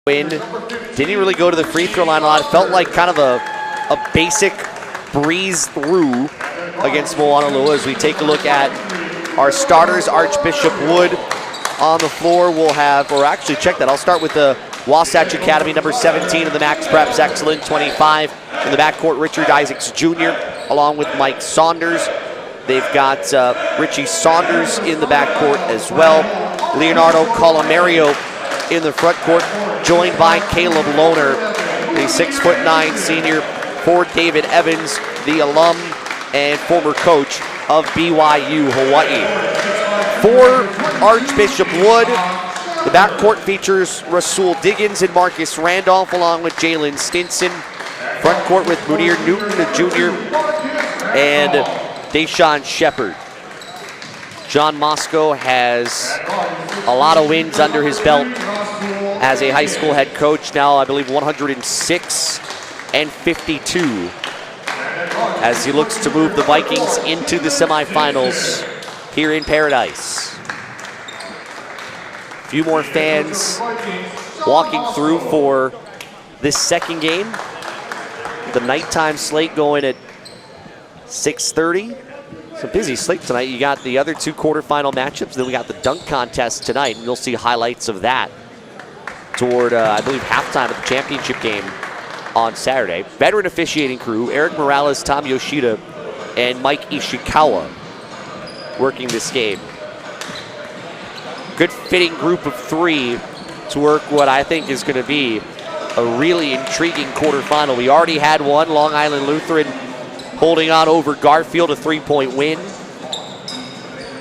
win. Didn't really go to the free throw line a lot. It felt like kind of a basic breeze through against Moanalua. As we take a look at our starters, Archbishop Wood on the floor. We'll have, or actually check that, I'll start with the Wasatch Academy, number 17 of the Max Preps, excellent, 25. In the backcourt, Richard Isaacs Jr. along with Mike Saunders. They've got Richie Saunders in the backcourt as well. Leonardo Colomario in the front court, joined by Caleb Lohner, the 6'9" senior for David Evans, the alum and former coach of BYU Hawaii. For Archbishop Wood, the backcourt features Rahsool Diggins and Marcus Randolph along with Jalen Stinson. Front court with Munir Newton, the junior, and Deshaun Shepard. John Moscow has a lot of wins under his belt as a high school head coach. Now, I believe 106-52 as he looks to move the Vikings into the semifinals here in Paradise. A few more fans walking through for this second game. The nighttime slate going at 6:30. It's a busy slate tonight. You got the other two quarterfinal matchups. Then we got the dunk contest tonight, and you'll see highlights of that toward, I believe, halftime of the championship game on Saturday. Veteran officiating crew, Eric Morales, Tom Yoshida, and Mike Ishikawa working this game. Good fitting group of three to work what I think is going to be a really intriguing quarterfinal. We already had one, Long Island Lutheran holding on over Garfield, a 3-point win.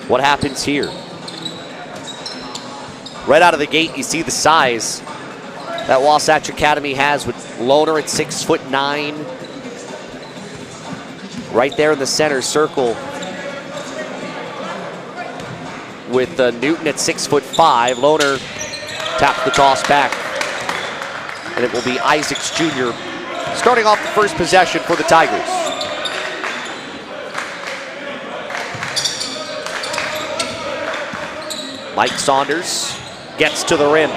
What happens here? Right out of the gate, you see the size that Wasatch Academy has with Lohner at 6'9". Right there in the center circle with Newton at 6'5". Lohner taps the toss back. And it will be Isaacs Jr. starting off the first possession for the Tigers. Mike Saunders gets to the rim.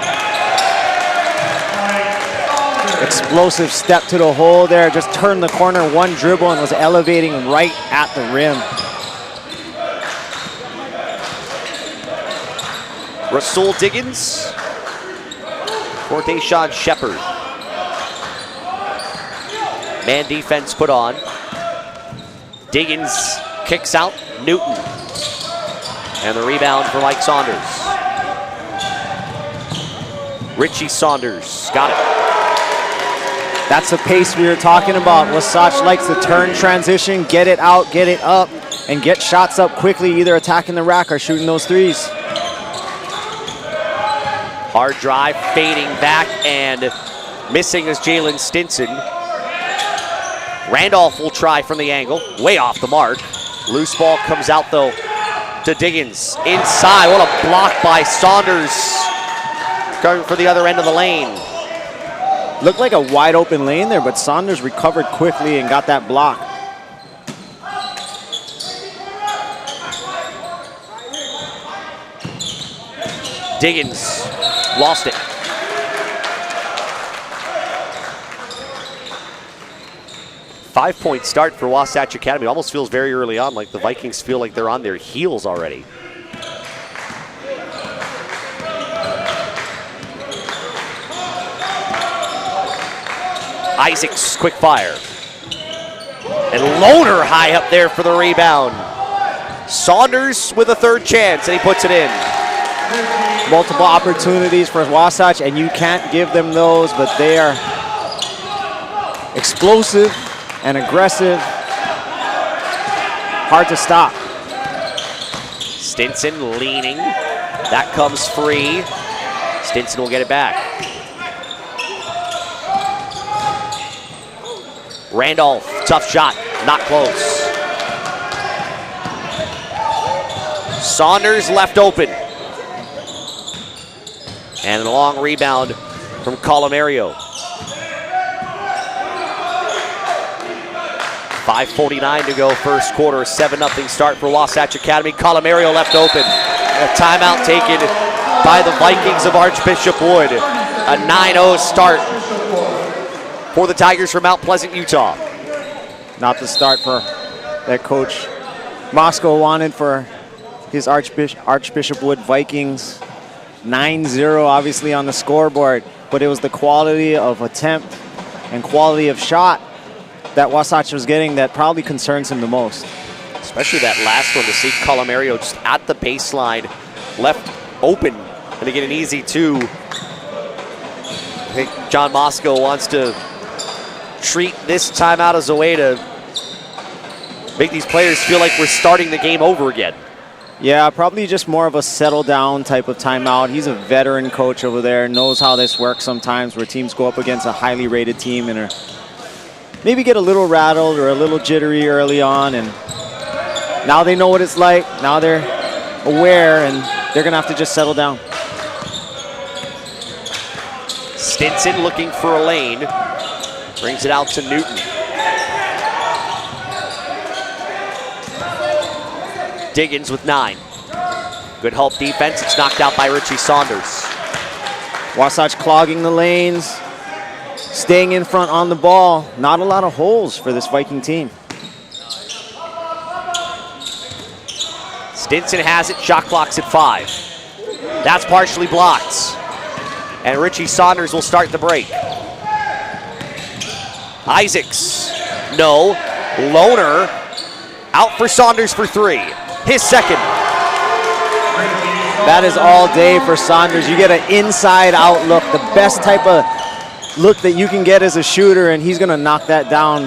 Explosive step to the hole there. Just turned the corner, one dribble, and was elevating right at the rim. Rahsool Diggins for Deshaun Shepard. Man defense put on. Diggins kicks out Newton. And the rebound for Mike Saunders. Richie Saunders got it. That's the pace we were talking about. Wasatch likes to turn transition, get it out, get it up, and get shots up quickly, either attacking the rack or shooting those threes. Hard drive, fading back, and missing is Jalen Stinson. Randolph will try from the angle, way off the mark. Loose ball comes out though to Diggins. Inside, what a block by Saunders. Going for the other end of the lane. Looked like a wide open lane there, but Saunders recovered quickly and got that block. Diggins lost it. Five-point start for Wasatch Academy. Almost feels very early on, like the Vikings feel like they're on their heels already. Isaacs, quick fire. And Lohner high up there for the rebound. Saunders with a third chance, and he puts it in. Multiple opportunities for Wasatch, and you can't give them those, but they are explosive and aggressive. Hard to stop. Stinson leaning. That comes free. Stinson will get it back. Randolph, tough shot, not close. Saunders left open. And a long rebound from Colomario. 5:49 to go first quarter, 7-0 start for Wasatch Academy. Colomario left open. A timeout taken by the Vikings of Archbishop Wood. a 9-0 start for the Tigers from Mount Pleasant, Utah. Not the start for that coach Moscow wanted for his Archbishop Wood Vikings. 9-0 obviously on the scoreboard, but it was the quality of attempt and quality of shot that Wasatch was getting that probably concerns him the most. Especially that last one to see Colomario just at the baseline, left open, and to get an easy 2. I think John Moscow wants to treat this timeout as a way to make these players feel like we're starting the game over again. Yeah, probably just more of a settle down type of timeout. He's a veteran coach over there, knows how this works sometimes where teams go up against a highly rated team and are maybe get a little rattled or a little jittery early on, and now they know what it's like. Now they're aware and they're gonna have to just settle down. Stinson looking for a lane, brings it out to Newton. Diggins with 9. Good help defense. It's knocked out by Richie Saunders. Wasatch clogging the lanes, staying in front on the ball. Not a lot of holes for this Viking team. Stinson has it. Shot clock's at 5. That's partially blocked. And Richie Saunders will start the break. Isaacs. No. Lohner out for Saunders for 3. His second. That is all day for Saunders. You get an inside-out look, the best type of look that you can get as a shooter, and he's going to knock that down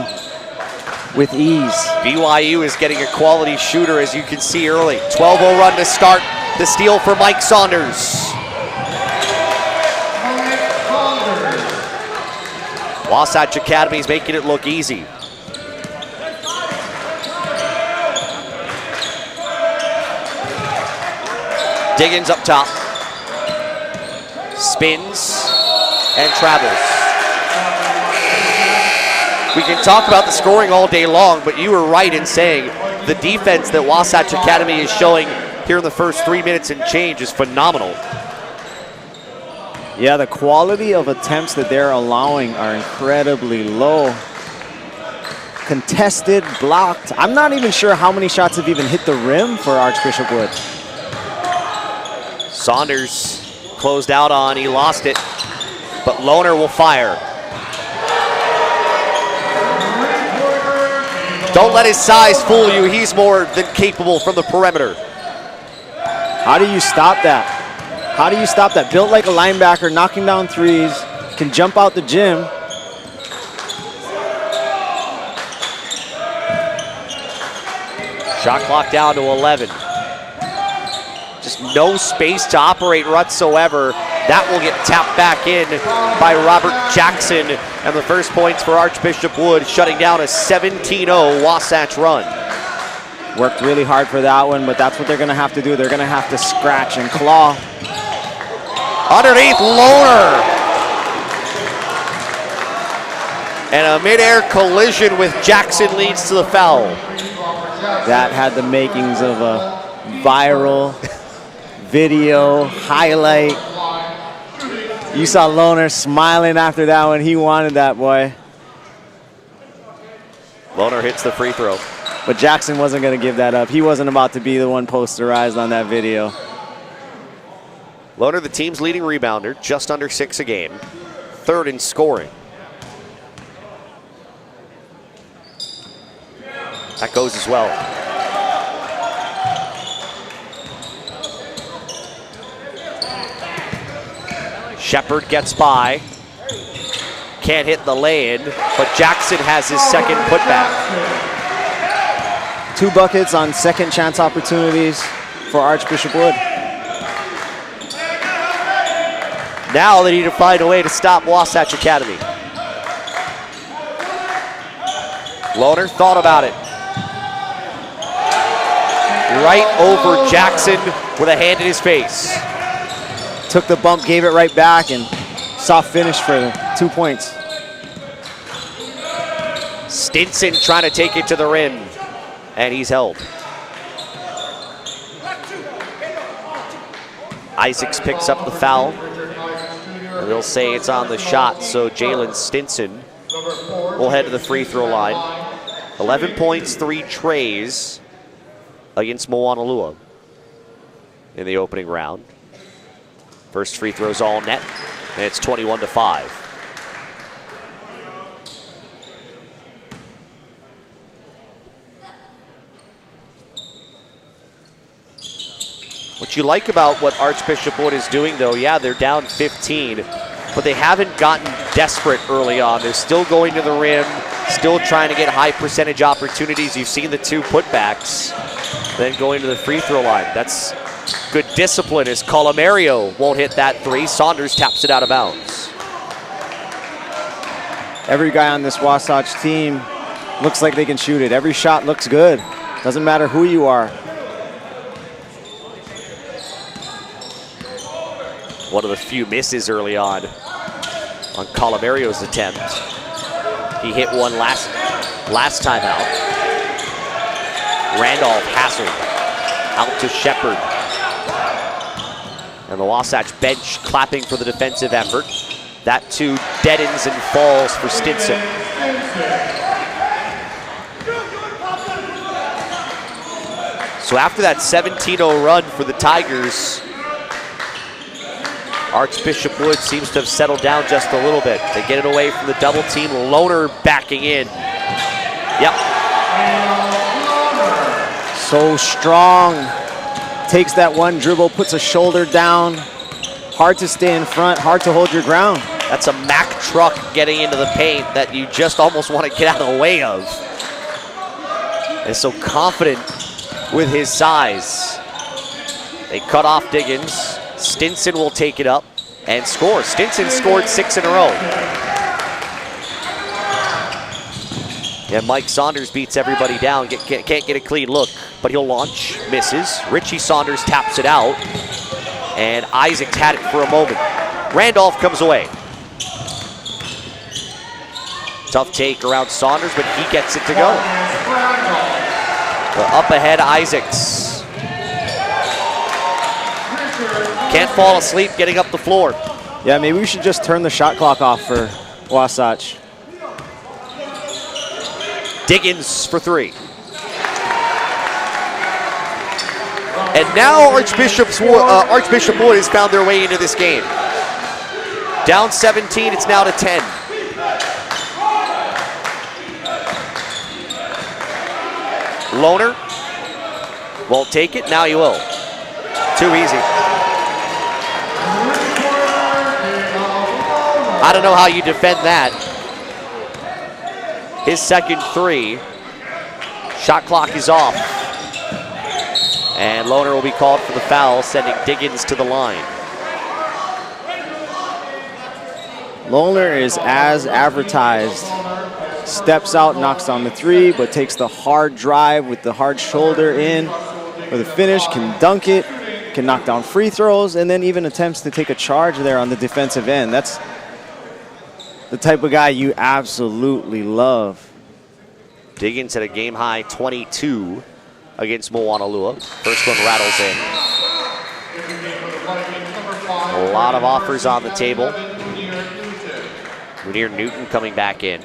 with ease. BYU is getting a quality shooter, as you can see early. 12-0 run to start. The steal for Mike Saunders. Wasatch Academy is making it look easy. Diggins up top. Spins and travels. We can talk about the scoring all day long, but you were right in saying the defense that Wasatch Academy is showing here in the first 3 minutes and change is phenomenal. Yeah, the quality of attempts that they're allowing are incredibly low. Contested, blocked. I'm not even sure how many shots have even hit the rim for Archbishop Wood. Saunders closed out on, he lost it, but Lohner will fire. Don't let his size fool you, he's more than capable from the perimeter. How do you stop that? How do you stop that? Built like a linebacker, knocking down threes, can jump out the gym. Shot clock down to 11. Just no space to operate whatsoever. That will get tapped back in by Robert Jackson. And the first points for Archbishop Wood, shutting down a 17-0 Wasatch run. Worked really hard for that one, but that's what they're gonna have to do. They're gonna have to scratch and claw. Underneath, Lohner. And a midair collision with Jackson leads to the foul. That had the makings of a viral video highlight. You saw Lohner smiling after that one. He wanted that, boy. Lohner hits the free throw. But Jackson wasn't going to give that up. He wasn't about to be the one posterized on that video. Lohner, the team's leading rebounder, just under 6 a game. 3rd in scoring. That goes as well. Shepard gets by. Can't hit the lay-in, but Jackson has his second putback. 2 buckets on second chance opportunities for Archbishop Wood. Now they need to find a way to stop Wasatch Academy. Lohner thought about it. Right over Jackson with a hand in his face. Took the bump, gave it right back, and soft finish for the 2 points. Stinson trying to take it to the rim, and he's held. Isaacs picks up the foul. And they'll say it's on the shot, so Jalen Stinson will head to the free throw line. 11 points, 3 trays against Moanalua in the opening round. First free throw's all net, and it's 21-5. What you like about what Archbishop Wood is doing, though, yeah, they're down 15, but they haven't gotten desperate early on. They're still going to the rim, still trying to get high percentage opportunities. You've seen the 2 putbacks, then going to the free throw line. That's good discipline as Colomario won't hit that 3. Saunders taps it out of bounds. Every guy on this Wasatch team looks like they can shoot it. Every shot looks good. Doesn't matter who you are. One of the few misses early on Colomario's attempt. He hit one last time out. Randolph hassled out to Shepard. And the Wasatch bench clapping for the defensive effort. That too deadens and falls for Stinson. So after that 17-0 run for the Tigers, Archbishop Wood seems to have settled down just a little bit. They get it away from the double team. Lohner backing in. Yep. So strong. Takes that one dribble, puts a shoulder down. Hard to stay in front, hard to hold your ground. That's a Mack truck getting into the paint that you just almost want to get out of the way of. And so confident with his size. They cut off Diggins. Stinson will take it up and score. Stinson scored 6 in a row. Yeah, Mike Saunders beats everybody down. Can't get a clean look, but he'll launch, misses. Richie Saunders taps it out, and Isaacs had it for a moment. Randolph comes away. Tough take around Saunders, but he gets it to go. The up ahead Isaacs. Can't fall asleep getting up the floor. Yeah, maybe we should just turn the shot clock off for Wasatch. Diggins for 3. And now Archbishop Wood has found their way into this game. Down 17, it's now to 10. Lohner won't take it, now he will. Too easy. I don't know how you defend that. His second 3. Shot clock is off. And Lohner will be called for the foul, sending Diggins to the line. Lohner is as advertised. Steps out, knocks down the 3, but takes the hard drive with the hard shoulder in for the finish, can dunk it, can knock down free throws, and then even attempts to take a charge there on the defensive end. That's the type of guy you absolutely love. Diggins had a game-high 22 against Moanalua. First one rattles in. A lot of offers on the table. Munir Newton coming back in.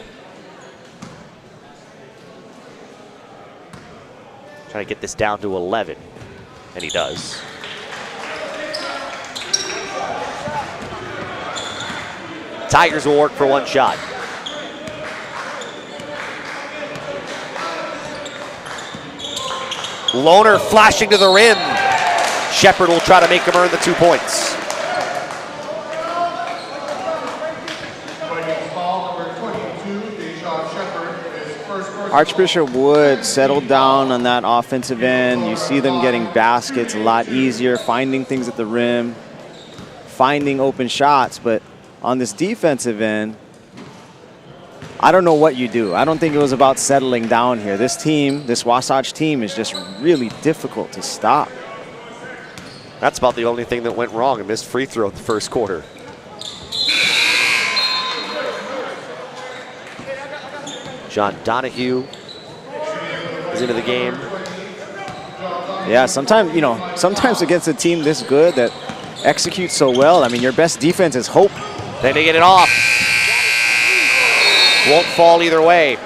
Trying to get this down to 11, and he does. Tigers will work for one shot. Lohner flashing to the rim. Shepard will try to make him earn the 2 points. Archbishop Wood settled down on that offensive end. You see them getting baskets a lot easier, finding things at the rim, finding open shots. But on this defensive end, I don't know what you do. I don't think it was about settling down here. This team, this Wasatch team, is just really difficult to stop. That's about the only thing that went wrong. A missed free throw in the first quarter. John Donahue is into the game. Yeah, sometimes against a team this good that executes so well, I mean, your best defense is hope. Then they get it off. Won't fall either way.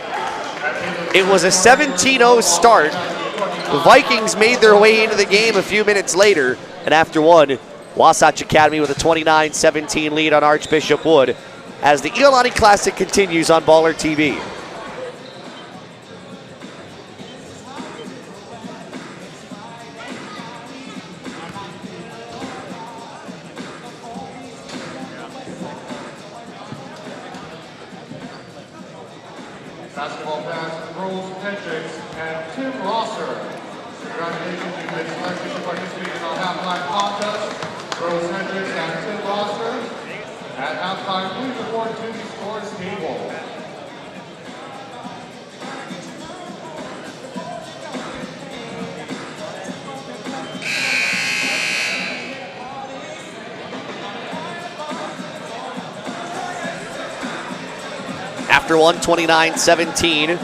It was a 17-0 start. The Vikings made their way into the game a few minutes later, and after one, Wasatch Academy with a 29-17 lead on Archbishop Wood as the Iolani Classic continues on BallerTV. Basketball fans, Rose Hendricks and Tim Rosser. Congratulations, you've been selected to participate in our halftime contest. Rose Hendricks and Tim Rosser. At halftime, please report to the scores table. After one, 29-17,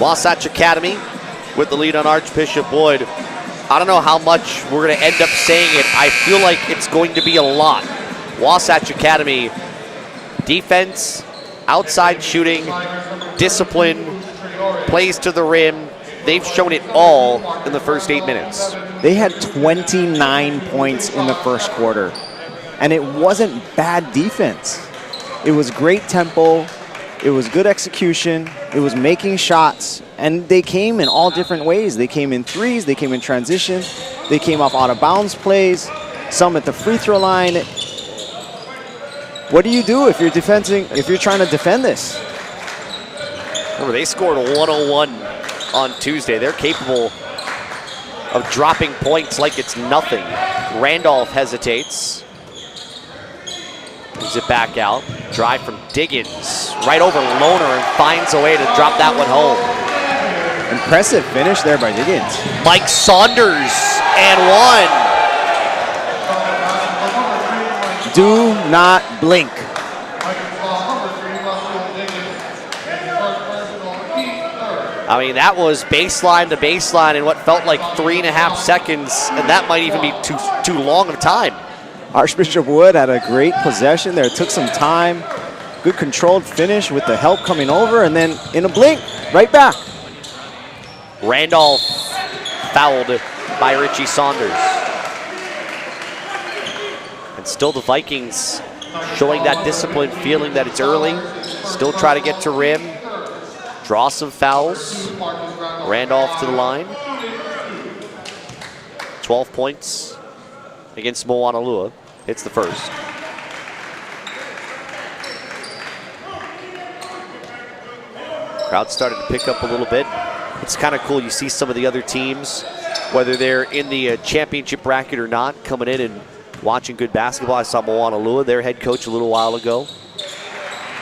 Wasatch Academy with the lead on Archbishop Wood. I don't know how much we're going to end up saying it. I feel like it's going to be a lot. Wasatch Academy, defense, outside shooting, discipline, plays to the rim. They've shown it all in the first 8 minutes. They had 29 points in the first quarter, and it wasn't bad defense. It was great tempo. It was good execution. It was making shots, and they came in all different ways. They came in threes. They came in transition. They came off out of bounds plays. Some at the free throw line. What do you do if you're defending? If you're trying to defend this? Remember, they scored 101 on Tuesday. They're capable of dropping points like it's nothing. Randolph hesitates. Moves it back out. Drive from Diggins. Right over Lohner and finds a way to drop that one home. Impressive finish there by Diggins. Mike Saunders and one. Do not blink. I mean, that was baseline to baseline in what felt like 3.5 seconds, and that might even be too long of time. Archbishop Wood had a great possession there. It took some time. Good controlled finish with the help coming over, and then in a blink, right back. Randolph fouled by Richie Saunders. And still the Vikings showing that discipline, feeling that it's early. Still try to get to rim. Draw some fouls. Randolph to the line. 12 points against Moanalua. Hits the first. Crowd started to pick up a little bit. It's kind of cool. You see some of the other teams, whether they're in the championship bracket or not, coming in and watching good basketball. I saw Moanalua, their head coach, a little while ago,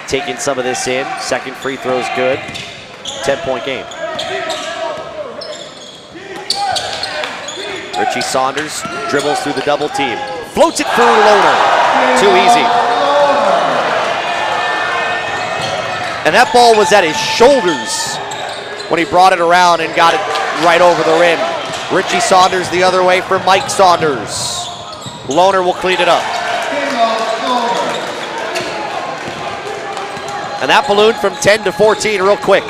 taking some of this in. Second free throw's good. 10-point game. Richie Saunders dribbles through the double team. Floats it through Lohner. Too easy. And that ball was at his shoulders when he brought it around and got it right over the rim. Richie Saunders the other way for Mike Saunders. Lohner will clean it up. And that ballooned from 10 to 14 real quick.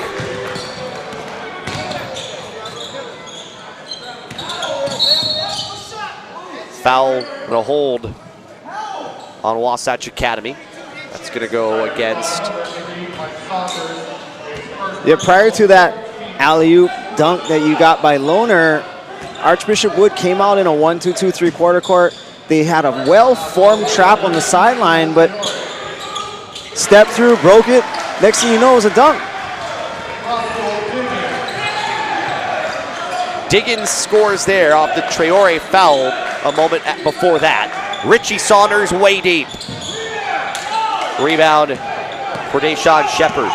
Foul and a hold on Wasatch Academy. That's going to go against. Yeah, prior to that alley-oop dunk that you got by Lohner, Archbishop Wood came out in a 1-2-2 three-quarter court. They had a well-formed trap on the sideline, but stepped through, broke it. Next thing you know, it was a dunk. Diggins scores there off the Traore foul a moment before that. Richie Saunders way deep. Rebound for Deshaun Shepard.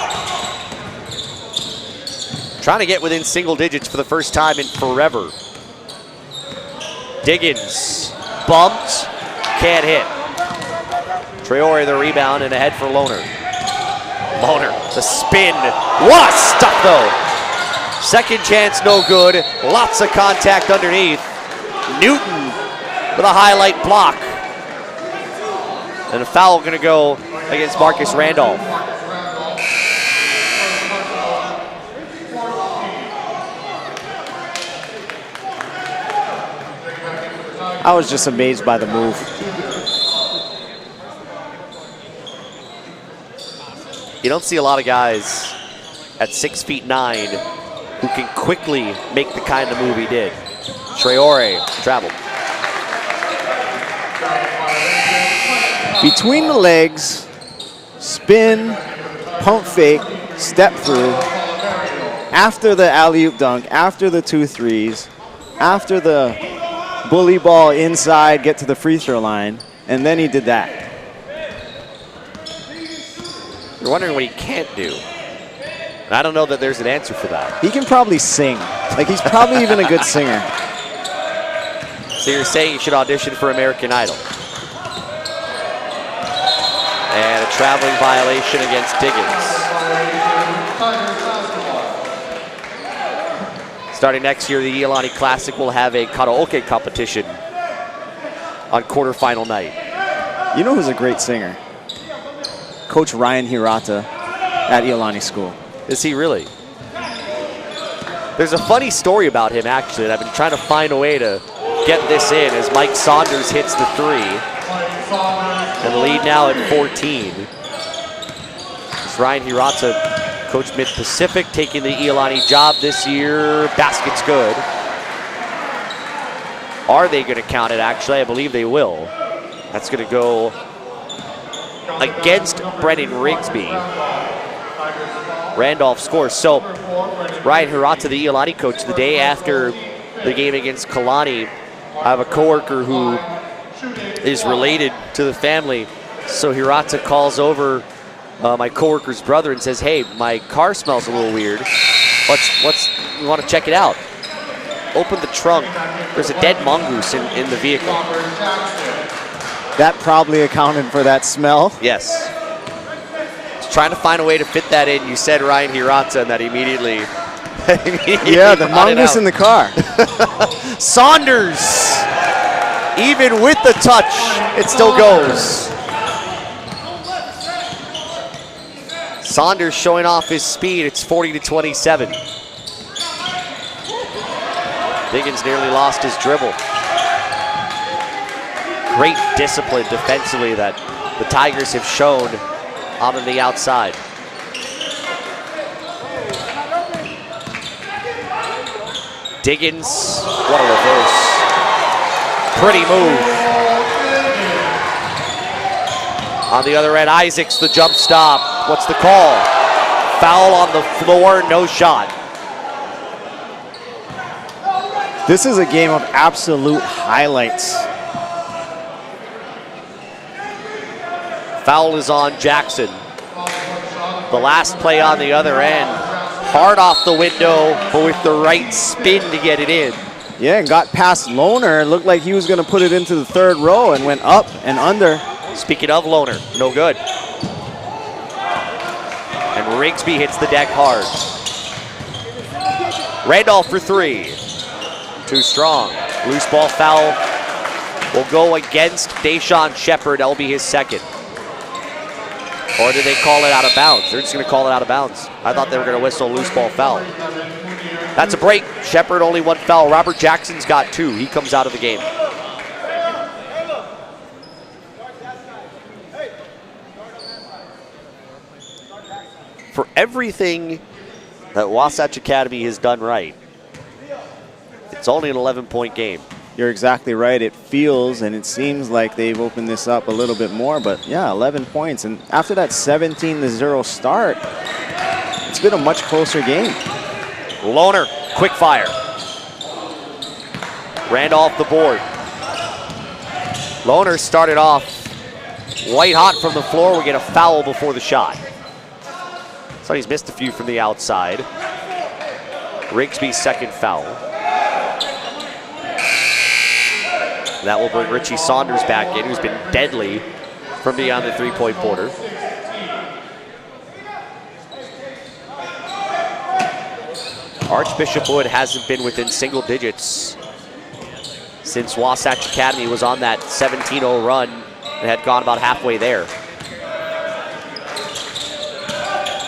Trying to get within single digits for the first time in forever. Diggins bumped, can't hit. Traore the rebound and ahead for Lohner. Lohner, the spin. What a stuff though. Second chance, no good. Lots of contact underneath. Newton with a highlight block. And a foul gonna go against Marcus Randolph. I was just amazed by the move. You don't see a lot of guys at 6'9" who can quickly make the kind of move he did. Traore traveled. Between the legs, spin, pump fake, step through, after the alley-oop dunk, after the 2 threes, after the bully ball inside, get to the free throw line, and then he did that. You're wondering what he can't do. And I don't know that there's an answer for that. He can probably sing. Like, he's probably even a good singer. So you're saying you should audition for American Idol. And a traveling violation against Diggins. Starting next year, the Iolani Classic will have a karaoke competition on quarterfinal night. You know who's a great singer? Coach Ryan Hirata at Iolani School. Is he really? There's a funny story about him, actually, that I've been trying to find a way to get this in as Mike Saunders hits the 3. And the lead now at 14. It's Ryan Hirata, Coach Mid-Pacific, taking the Iolani job this year. Basket's good. Are they going to count it, actually? I believe they will. That's going to go against Brennan Rigsby. Randolph scores. So Ryan Hirata, the Iolani coach, the day after the game against Kalani, I have a coworker who is related to the family. So Hirata calls over my coworker's brother and says, "Hey, my car smells a little weird. You want to check it out?" Open the trunk. There's a dead mongoose in the vehicle. That probably accounted for that smell. Yes. Just trying to find a way to fit that in. You said Ryan Hirata, and that immediately. Yeah, the mongoose in the car. Saunders, even with the touch, it still goes. Saunders showing off his speed. It's 40-27. Diggins nearly lost his dribble. Great discipline defensively that the Tigers have shown out on the outside. Diggins, what a reverse. Pretty move. On the other end, Isaacs, the jump stop. What's the call? Foul on the floor, no shot. This is a game of absolute highlights. Foul is on Jackson. The last play on the other end. Hard off the window, but with the right spin to get it in. Yeah, and got past Lohner. Looked like he was going to put it into the 3rd row and went up and under. Speaking of Lohner, no good. And Rigsby hits the deck hard. Randolph for 3. Too strong. Loose ball foul will go against Deshaun Shepard. That'll be his 2nd. Or did they call it out of bounds? They're just going to call it out of bounds. I thought they were going to whistle loose ball foul. That's a break. Shepard only 1 foul. Robert Jackson's got 2. He comes out of the game. For everything that Wasatch Academy has done right, it's only an 11-point game. You're exactly right. It feels and it seems like they've opened this up a little bit more, but yeah, 11 points. And after that 17-0 start, it's been a much closer game. Lohner, quick fire. Randolph the board. Lohner started off white hot from the floor. We get a foul before the shot. So he's missed a few from the outside. Rigsby's 2nd foul. That will bring Richie Saunders back in, who's been deadly from beyond the 3-point border. Archbishop Wood hasn't been within single digits since Wasatch Academy was on that 17-0 run and had gone about halfway there.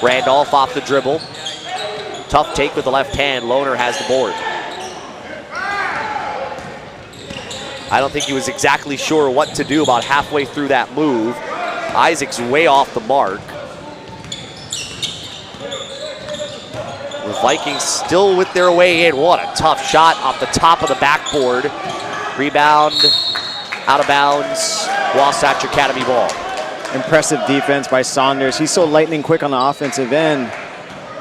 Randolph off the dribble. Tough take with the left hand. Lohner has the board. I don't think he was exactly sure what to do about halfway through that move. Isaac's way off the mark. The Vikings still with their way in. What a tough shot off the top of the backboard. Rebound, out of bounds, Wasatch Academy ball. Impressive defense by Saunders. He's so lightning quick on the offensive end.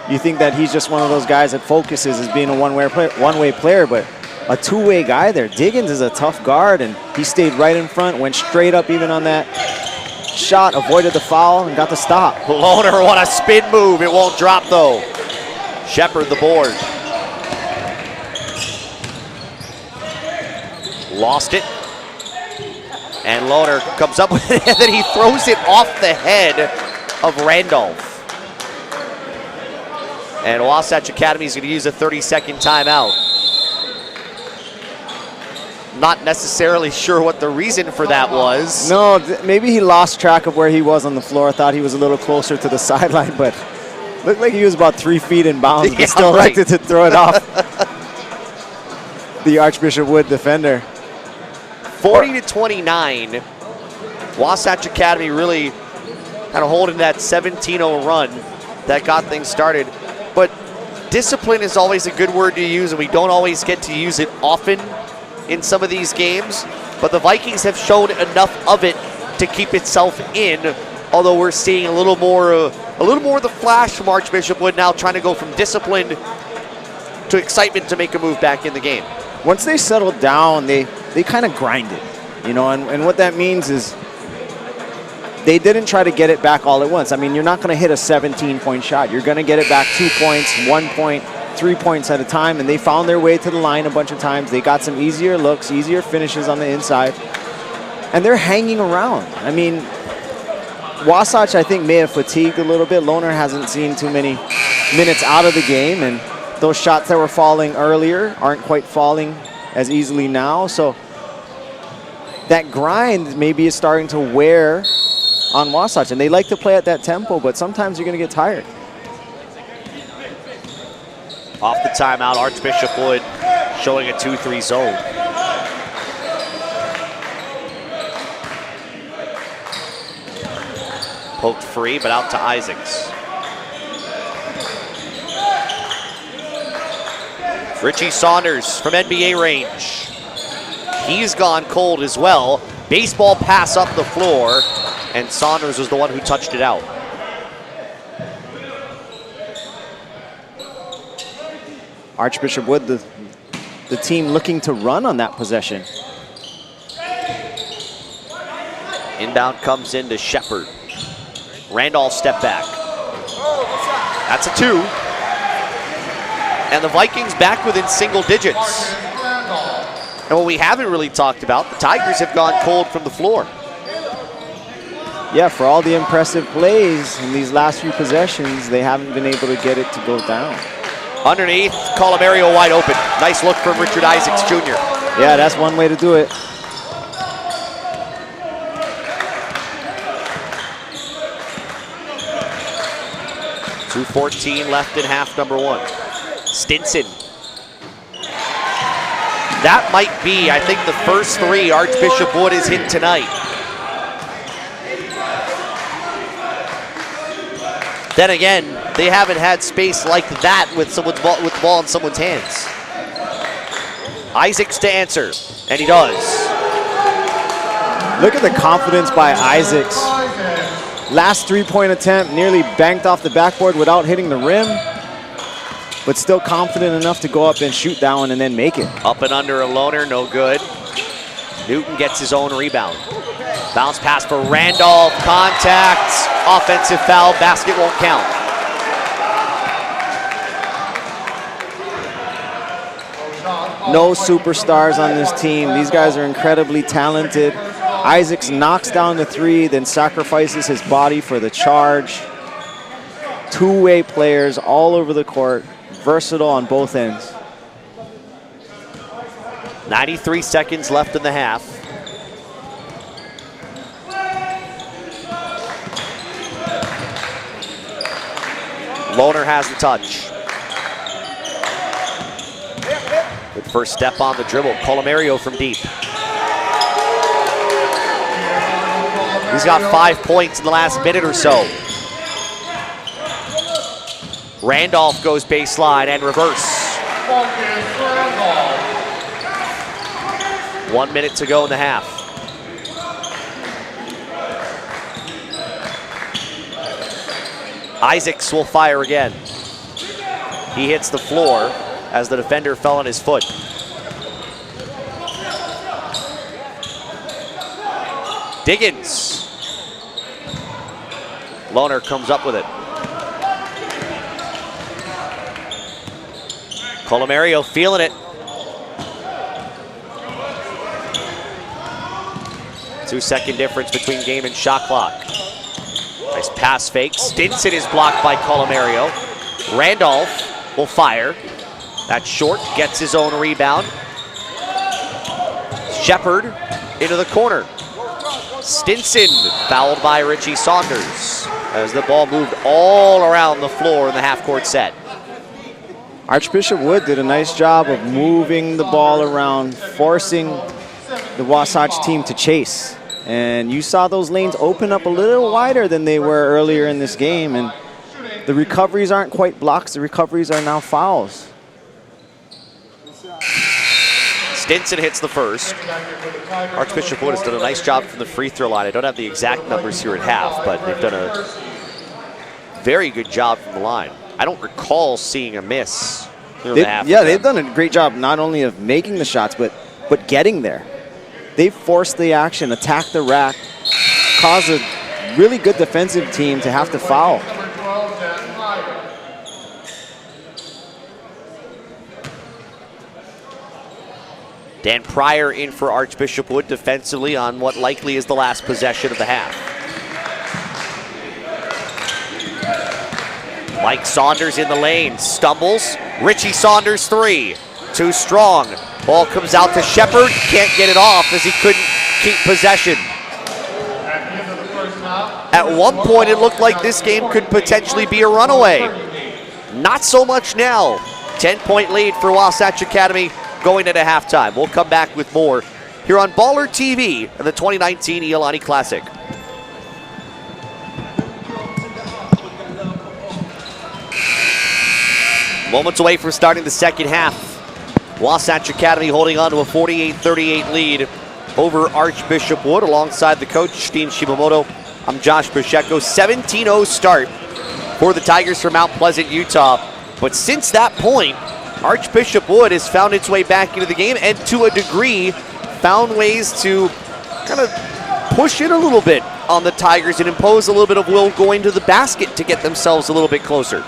You think that he's just one of those guys that focuses as being a one-way player, but a two-way guy there. Diggins is a tough guard, and he stayed right in front, went straight up even on that shot, avoided the foul, and got the stop. Lohner, what a spin move. It won't drop, though. Shepard the board. Lost it. And Lohner comes up with it, and then he throws it off the head of Randolph. And Wasatch Academy is going to use a 30-second timeout. Not necessarily sure what the reason for that was. No, maybe he lost track of where he was on the floor. Thought he was a little closer to the sideline, but looked like he was about 3 feet in bounds, but still elected to throw it off the Archbishop Wood defender. 40-29. Wasatch Academy really kind of holding that 17-0 run that got things started. But discipline is always a good word to use, and we don't always get to use it often in some of these games. But the Vikings have shown enough of it to keep itself in, although we're seeing a little more of the flash from Archbishop Wood now, trying to go from discipline to excitement to make a move back in the game. Once they settled down, they kind of grinded, you know, and what that means is they didn't try to get it back all at once. I mean, you're not going to hit a 17-point shot. You're going to get it back 2 points, 1 point, 3 points at a time, and they found their way to the line a bunch of times. They got some easier looks, easier finishes on the inside, and they're hanging around. I mean, Wasatch, I think, may have fatigued a little bit. Lohner hasn't seen too many minutes out of the game, and those shots that were falling earlier aren't quite falling as easily now. So that grind maybe is starting to wear on Wasatch, and they like to play at that tempo, but sometimes you're going to get tired. Off the timeout, Archbishop Wood showing a 2-3 zone. Poked free, but out to Isaacs. Richie Saunders from NBA range. He's gone cold as well. Baseball pass up the floor, and Saunders was the one who touched it out. Archbishop Wood, the team looking to run on that possession. Inbound comes into Shepard. Randolph step back. That's a 2. And the Vikings back within single digits. And what we haven't really talked about, the Tigers have gone cold from the floor. Yeah, for all the impressive plays in these last few possessions, they haven't been able to get it to go down. Underneath, Colomario wide open. Nice look from Richard Isaacs Jr. Yeah, that's one way to do it. .214 left in half number 1. Stinson. That might be, I think, the first 3 Archbishop Wood has hit tonight. Then again, they haven't had space like that with the ball in someone's hands. Isaacs to answer, and he does. Look at the confidence by Isaacs. Last 3-point attempt, nearly banked off the backboard without hitting the rim, but still confident enough to go up and shoot that one and then make it. Up and under a Lohner, no good. Newton gets his own rebound. Bounce pass for Randolph, contact, offensive foul, basket won't count. No superstars on this team. These guys are incredibly talented. Isaacs knocks down the 3, then sacrifices his body for the charge. Two-way players all over the court, versatile on both ends. 93 seconds left in the half. Lohner has the touch. Good first step on the dribble. Colomario from deep. He's got 5 points in the last minute or so. Randolph goes baseline and reverse. 1 minute to go in the half. Isaacs will fire again. He hits the floor as the defender fell on his foot. Diggins. Lohner comes up with it. Colomario feeling it. 2-second difference between game and shot clock. Nice pass fake. Stinson is blocked by Colomario. Randolph will fire. That's short, gets his own rebound. Shepard into the corner. Stinson fouled by Richie Saunders as the ball moved all around the floor in the half-court set. Archbishop Wood did a nice job of moving the ball around, forcing the Wasatch team to chase. And you saw those lanes open up a little wider than they were earlier in this game. And the recoveries aren't quite blocks. The recoveries are now fouls. Stinson hits the first. Archbishop Wood has done a nice job from the free throw line. I don't have the exact numbers here at half, but they've done a very good job from the line. I don't recall seeing a miss in the half. Yeah, they've done a great job not only of making the shots, but getting there. They forced the action, attacked the rack, caused a really good defensive team to have to foul. Dan Pryor in for Archbishop Wood defensively on what likely is the last possession of the half. Mike Saunders in the lane, stumbles. Richie Saunders three, too strong. Ball comes out to Shepard, can't get it off as he couldn't keep possession. At one point it looked like this game could potentially be a runaway. Not so much now. 10-point lead for Wasatch Academy going into halftime. We'll come back with more here on BallerTV and the 2019 Iolani Classic. Moments away from starting the second half. Wasatch Academy holding on to a 48-38 lead over Archbishop Wood alongside the coach, Steve Shimamoto. I'm Josh Pacheco. 17-0 start for the Tigers from Mount Pleasant, Utah. But since that point, Archbishop Wood has found its way back into the game and to a degree found ways to kind of push in a little bit on the Tigers and impose a little bit of will going to the basket to get themselves a little bit closer.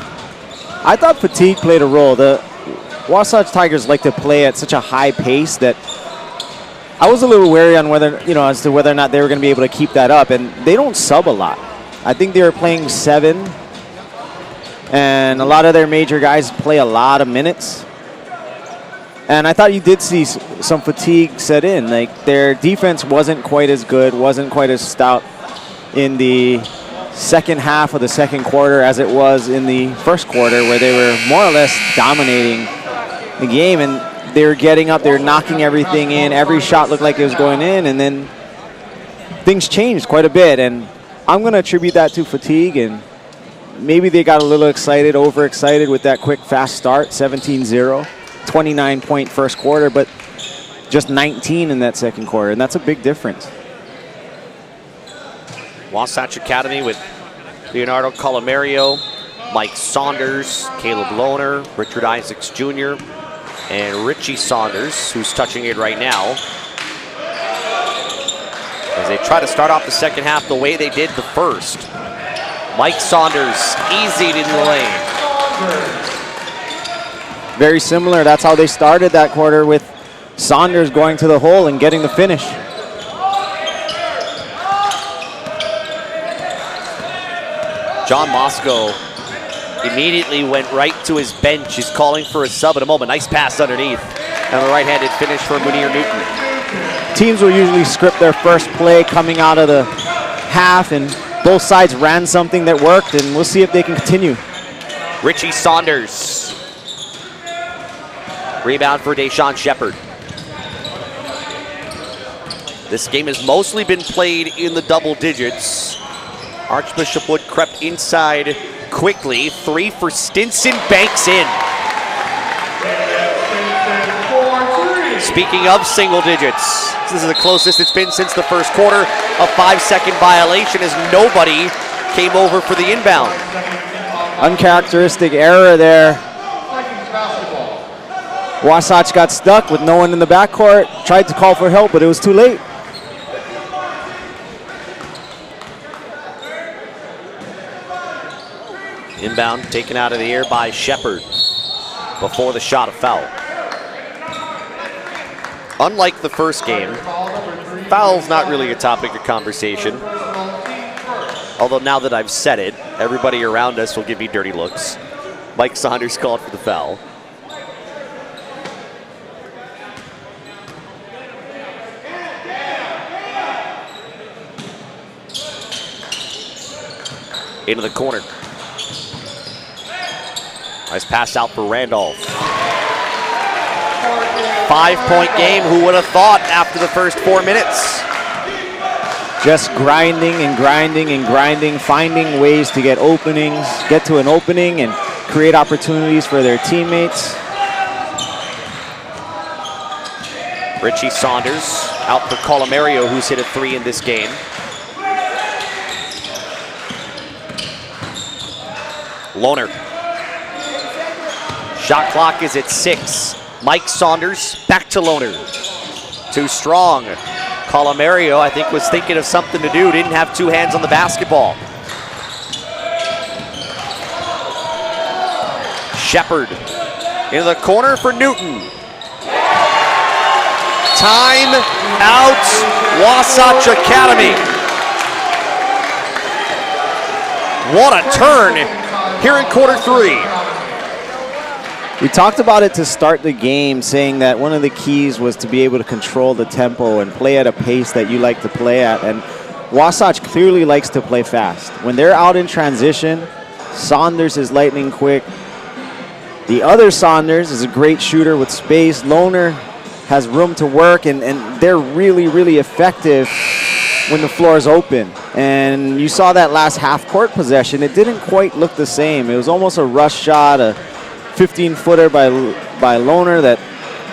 I thought fatigue played a role. The Wasatch Tigers like to play at such a high pace that I was a little wary on whether, as to whether or not they were going to be able to keep that up. And they don't sub a lot. I think they were playing 7, and a lot of their major guys play a lot of minutes. And I thought you did see some fatigue set in. Like, their defense wasn't quite as good, wasn't quite as stout in the second half of the second quarter as it was in the first quarter, where they were more or less dominating the game, and they were getting up, they were knocking everything in, every shot looked like it was going in, and then things changed quite a bit. And I'm going to attribute that to fatigue, and maybe they got a little excited, overexcited with that quick, fast start, 17-0, 29-point first quarter, but just 19 in that second quarter, and that's a big difference. Wasatch Academy with Leonardo Colomario, Mike Saunders, Caleb Lohner, Richard Isaacs Jr., and Richie Saunders, who's touching it right now, as they try to start off the second half the way they did the first. Mike Saunders easied into the lane. Very similar. That's how they started that quarter, with Saunders going to the hole and getting the finish. John Moscow immediately went right to his bench. He's calling for a sub at a moment. Nice pass underneath. And the right-handed finish for Munir Newton. Teams will usually script their first play coming out of the half, and both sides ran something that worked, and we'll see if they can continue. Richie Saunders. Rebound for Deshaun Shepard. This game has mostly been played in the double digits. Archbishop Wood crept inside quickly. 3 for Stinson, banks in. Speaking of single digits, this is the closest it's been since the first quarter. A 5-second violation as nobody came over for the inbound. Uncharacteristic error there. Wasatch got stuck with no one in the backcourt. Tried to call for help, but it was too late. Inbound taken out of the air by Shepard before the shot of foul. Unlike the first game, foul's not really a topic of conversation. Although now that I've said it, everybody around us will give me dirty looks. Mike Saunders called for the foul. Into the corner. Nice pass out for Randolph. 5-point game. Who would have thought after the first 4 minutes? Just grinding and grinding and grinding, finding ways to get openings, get to an opening and create opportunities for their teammates. Richie Saunders out for Colomario, who's hit a 3 in this game. Lohner. Shot clock is at 6. Mike Saunders back to Lohner. Too strong. Colomario, I think, was thinking of something to do. Didn't have 2 hands on the basketball. Shepard into the corner for Newton. Time out, Wasatch Academy. What a turn here in quarter 3. We talked about it to start the game, saying that one of the keys was to be able to control the tempo and play at a pace that you like to play at. And Wasatch clearly likes to play fast. When they're out in transition, Saunders is lightning quick. The other Saunders is a great shooter with space. Lohner has room to work, and they're really, really effective when the floor is open. And you saw that last half-court possession. It didn't quite look the same. It was almost a rush shot, a 15-footer by Lohner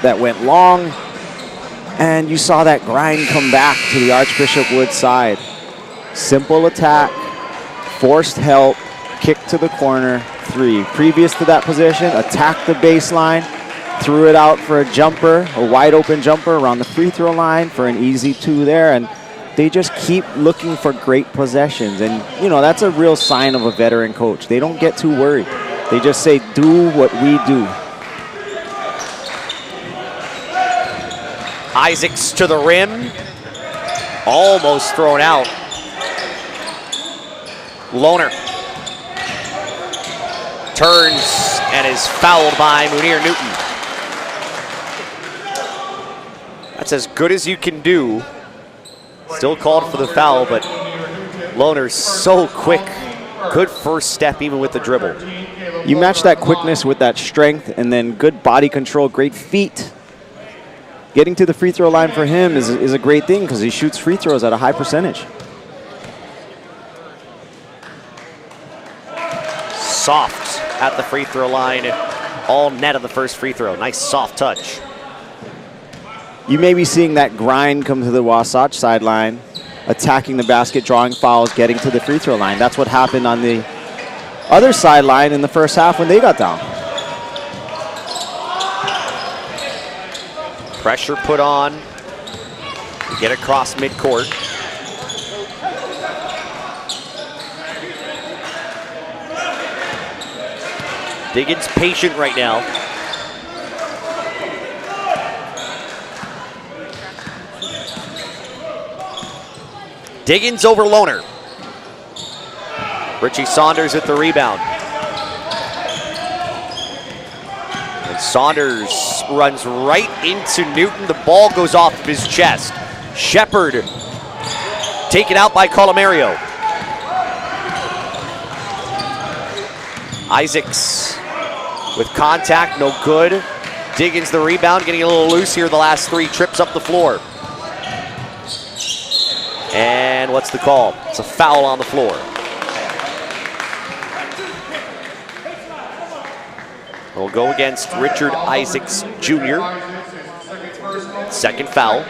that went long. And you saw that grind come back to the Archbishop Wood side. Simple attack, forced help, kick to the corner, 3. Previous to that possession, attacked the baseline, threw it out for a jumper, a wide open jumper around the free throw line for an easy 2 there. And they just keep looking for great possessions. And, you know, that's a real sign of a veteran coach. They don't get too worried. They just say, do what we do. Isaacs to the rim. Almost thrown out. Lohner turns and is fouled by Munir Newton. That's as good as you can do. Still called for the foul, but Lohner's so quick. Good first step even with the dribble. You match that quickness with that strength and then good body control, great feet. Getting to the free throw line for him is a great thing because he shoots free throws at a high percentage. Soft at the free throw line. All net of the first free throw. Nice soft touch. You may be seeing that grind come to the Wasatch sideline, attacking the basket, drawing fouls, getting to the free throw line. That's what happened on the other sideline in the first half when they got down. Pressure put on. Get across midcourt. Diggins patient right now. Diggins over Lohner. Richie Saunders at the rebound. And Saunders runs right into Newton. The ball goes off of his chest. Shepard taken out by Colomario. Isaacs with contact, no good. Diggins the rebound, getting a little loose here the last 3 trips up the floor. And what's the call? It's a foul on the floor. We'll go against Richard Isaacs Jr. Second foul.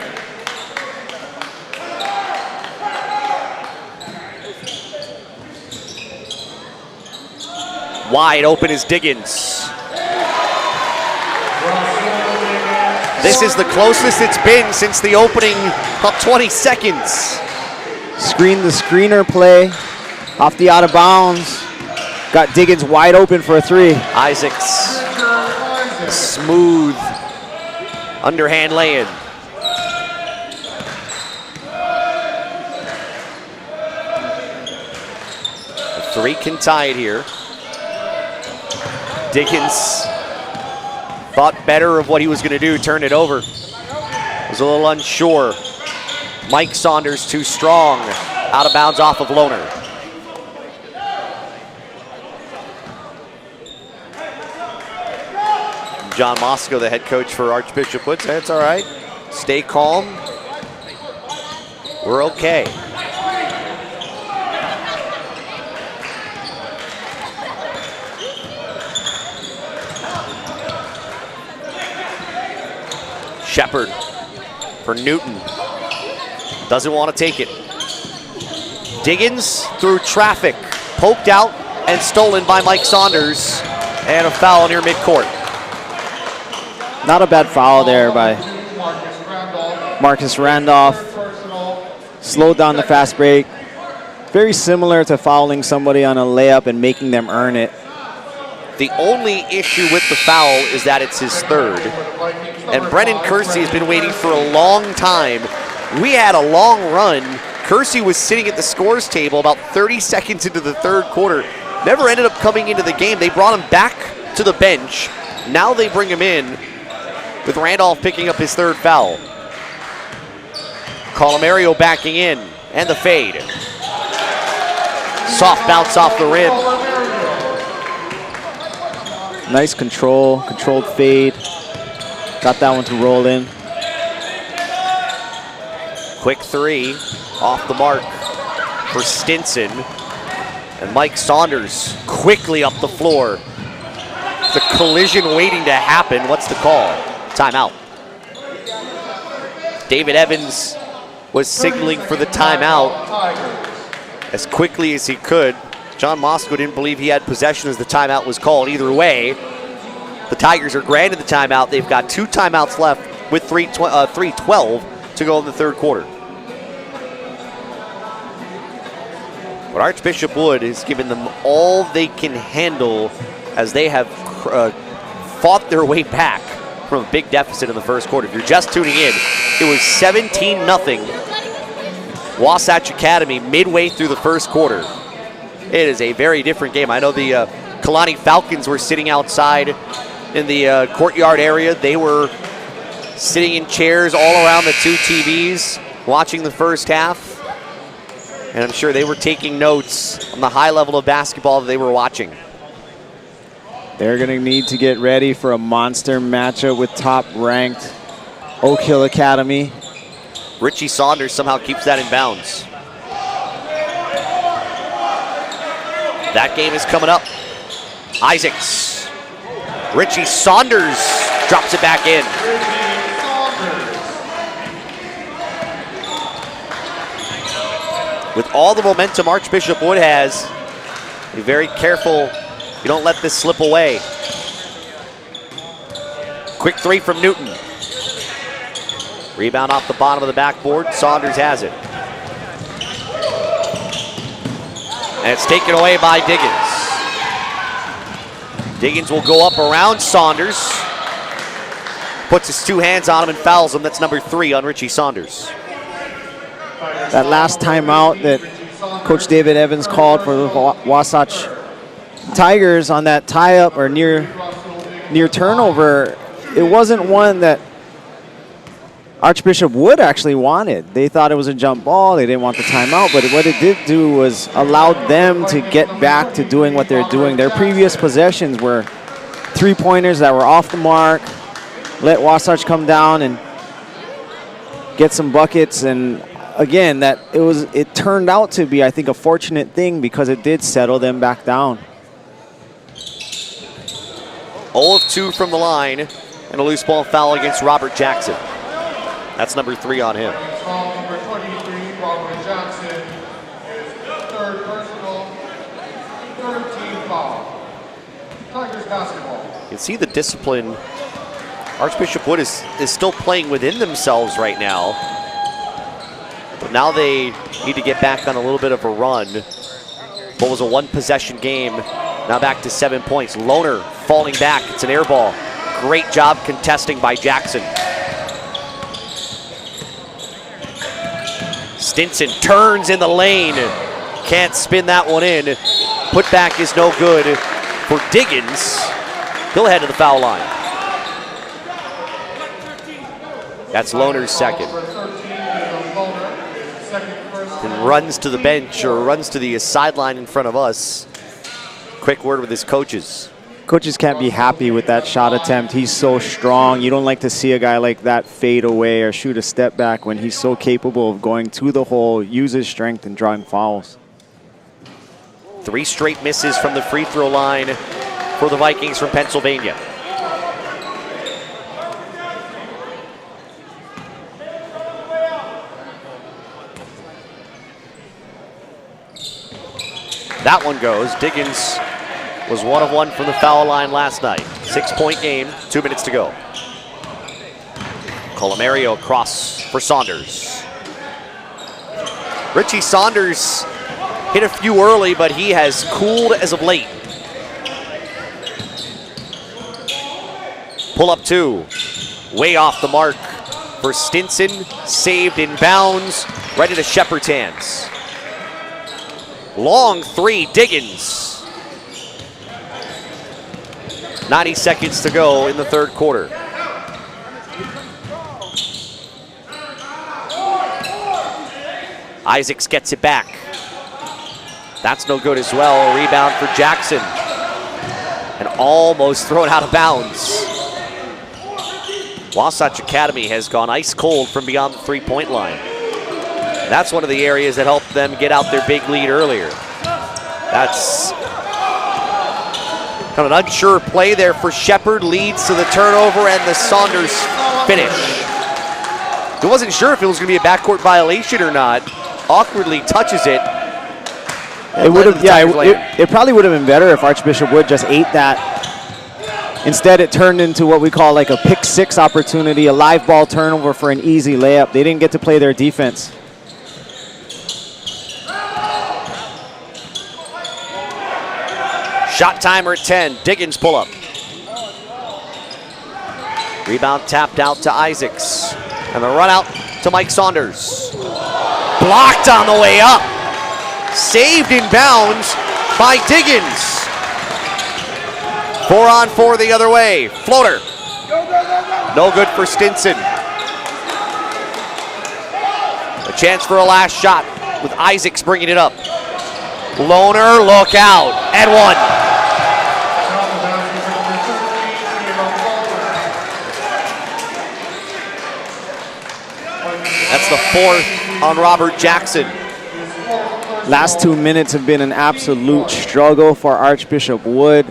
Wide open is Diggins. This is the closest it's been since the opening of 20 seconds. Screen the screener play off the out of bounds. Got Diggins wide open for a 3. Isaacs, smooth underhand lay-in. The 3 can tie it here. Diggins thought better of what he was going to do, turned it over. Was a little unsure. Mike Saunders too strong. Out of bounds off of Lohner. John Mosco, the head coach for Archbishop, would say it's all right. Stay calm. We're okay. Shepard for Newton. Doesn't want to take it. Diggins through traffic. Poked out and stolen by Mike Saunders. And a foul near midcourt. Not a bad foul there by Marcus Randolph. Slowed down the fast break. Very similar to fouling somebody on a layup and making them earn it. The only issue with the foul is that it's his 3rd. And Brennan Kersey has been waiting for a long time. We had a long run. Kersey was sitting at the scores table about 30 seconds into the 3rd quarter. Never ended up coming into the game. They brought him back to the bench. Now they bring him in with Randolph picking up his 3rd foul. Colomario backing in, and the fade. Soft bounce off the rim. Nice controlled fade. Got that one to roll in. Quick 3 off the mark for Stinson. And Mike Saunders quickly up the floor. The collision waiting to happen. What's the call? Timeout. David Evans was signaling for the timeout as quickly as he could. John Mosco didn't believe he had possession as the timeout was called. Either way, the Tigers are granted the timeout. They've got 2 timeouts left with 3:12 to go in the 3rd quarter. But Archbishop Wood has given them all they can handle as they have fought their way back from a big deficit in the 1st quarter. If you're just tuning in, it was 17-0 Wasatch Academy midway through the 1st quarter. It is a very different game. I know the Kalani Falcons were sitting outside in the courtyard area. They were sitting in chairs all around the 2 TVs watching the 1st half. And I'm sure they were taking notes on the high level of basketball that they were watching. They're going to need to get ready for a monster matchup with top-ranked Oak Hill Academy. Richie Saunders somehow keeps that in bounds. That game is coming up. Isaacs. Richie Saunders drops it back in. With all the momentum Archbishop Wood has, be very careful you don't let this slip away. Quick 3 from Newton. Rebound off the bottom of the backboard. Saunders has it. And it's taken away by Diggins. Diggins will go up around Saunders. Puts his 2 hands on him and fouls him. That's number 3 on Richie Saunders. That last timeout that Coach David Evans called for the Wasatch Tigers on that tie-up or near turnover, it wasn't one that Archbishop Wood actually wanted. They thought it was a jump ball. They didn't want the timeout, but what it did do was allowed them to get back to doing what they're doing. Their previous possessions were three-pointers that were off the mark, let Wasatch come down and get some buckets, and again, it turned out to be, I think, a fortunate thing because it did settle them back down. 0 of 2 from the line, and a loose ball foul against Robert Jackson. That's number 3 on him. Foul number 23, Robert Jackson, is third personal, third team foul. Tigers basketball. You can see the discipline. Archbishop Wood is still playing within themselves right now. But now they need to get back on a little bit of a run. What was a 1-possession game, now back to 7 points. Lohner falling back, it's an air ball. Great job contesting by Jackson. Stinson turns in the lane. Can't spin that one in. Putback is no good for Diggins. He'll head to the foul line. That's Lohner's second. And runs to the bench or runs to the sideline in front of us. Quick word with his coaches. Coaches can't be happy with that shot attempt. He's so strong. You don't like to see a guy like that fade away or shoot a step back when he's so capable of going to the hole, use his strength, and drawing fouls. 3 straight misses from the free throw line for the Vikings from Pennsylvania. That one goes. Diggins was 1 of 1 from the foul line last night. 6-point game, 2 minutes to go. Colomario across for Saunders. Richie Saunders hit a few early, but he has cooled as of late. Pull up 2, way off the mark for Stinson, saved in bounds, right into Shepard's hands. Long 3, Diggins. 90 seconds to go in the third quarter. Isaacs gets it back. That's no good as well. Rebound for Jackson. And almost thrown out of bounds. Wasatch Academy has gone ice cold from beyond the 3-point line. That's one of the areas that helped them get out their big lead earlier. That's kind of an unsure play there for Shepard. Leads to the turnover and the Saunders finish. He wasn't sure if it was going to be a backcourt violation or not. Awkwardly touches it. It would have, yeah. It probably would have been better if Archbishop Wood just ate that. Instead, it turned into what we call like a pick 6 opportunity, a live ball turnover for an easy layup. They didn't get to play their defense. Shot timer at 10. Diggins pull up. Rebound tapped out to Isaacs. And the run out to Mike Saunders. Blocked on the way up. Saved in bounds by Diggins. 4 on 4 the other way. Floater. No good for Stinson. A chance for a last shot with Isaacs bringing it up. Lohner, look out, and 1. That's the 4th on Robert Jackson. Last 2 minutes have been an absolute struggle for Archbishop Wood.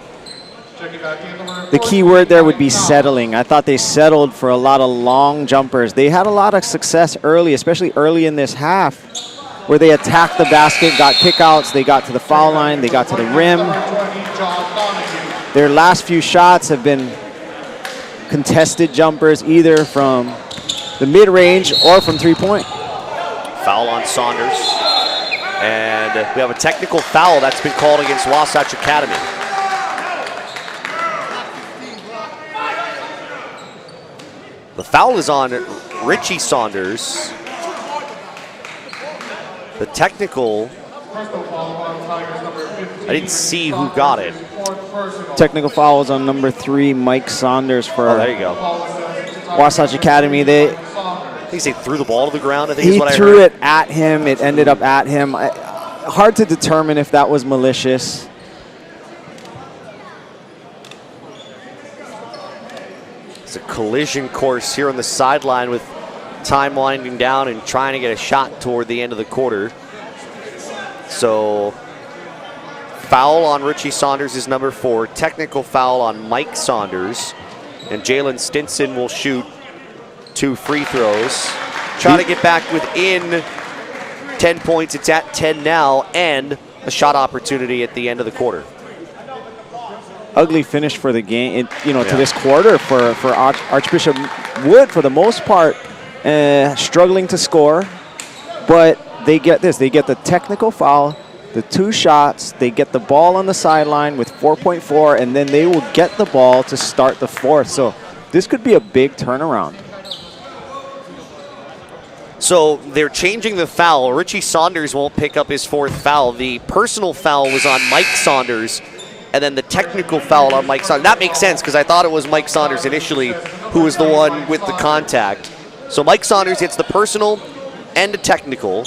The key word there would be settling. I thought they settled for a lot of long jumpers. They had a lot of success early, especially early in this half, where they attacked the basket, got kickouts, they got to the foul line, they got to the rim. Their last few shots have been contested jumpers, either from the mid-range or from 3-point. Foul on Saunders. And we have a technical foul that's been called against Wasatch Academy. The foul is on Richie Saunders. The technical, I didn't see who got it. Technical foul was on number 3, Mike Saunders for there you go. Wasatch Academy. I think he threw the ball to the ground, I think He is what I threw heard. it at him. It ended up at him. Hard to determine if that was malicious. It's a collision course here on the sideline with time winding down and trying to get a shot toward the end of the quarter. So foul on Richie Saunders is number 4. Technical foul on Mike Saunders. And Jalen Stinson will shoot 2 free throws. Try to get back within 10 points. It's at 10 now, and a shot opportunity at the end of the quarter. Ugly finish for the game, to this quarter for Archbishop Wood for the most part, struggling to score. But they get this. They get the technical foul, the 2 shots. They get the ball on the sideline with 4.4, and then they will get the ball to start the 4th. So this could be a big turnaround. So they're changing the foul. Richie Saunders won't pick up his 4th foul. The personal foul was on Mike Saunders, and then the technical foul on Mike Saunders. That makes sense because I thought it was Mike Saunders initially who was the one with the contact. So Mike Saunders hits the personal and the technical.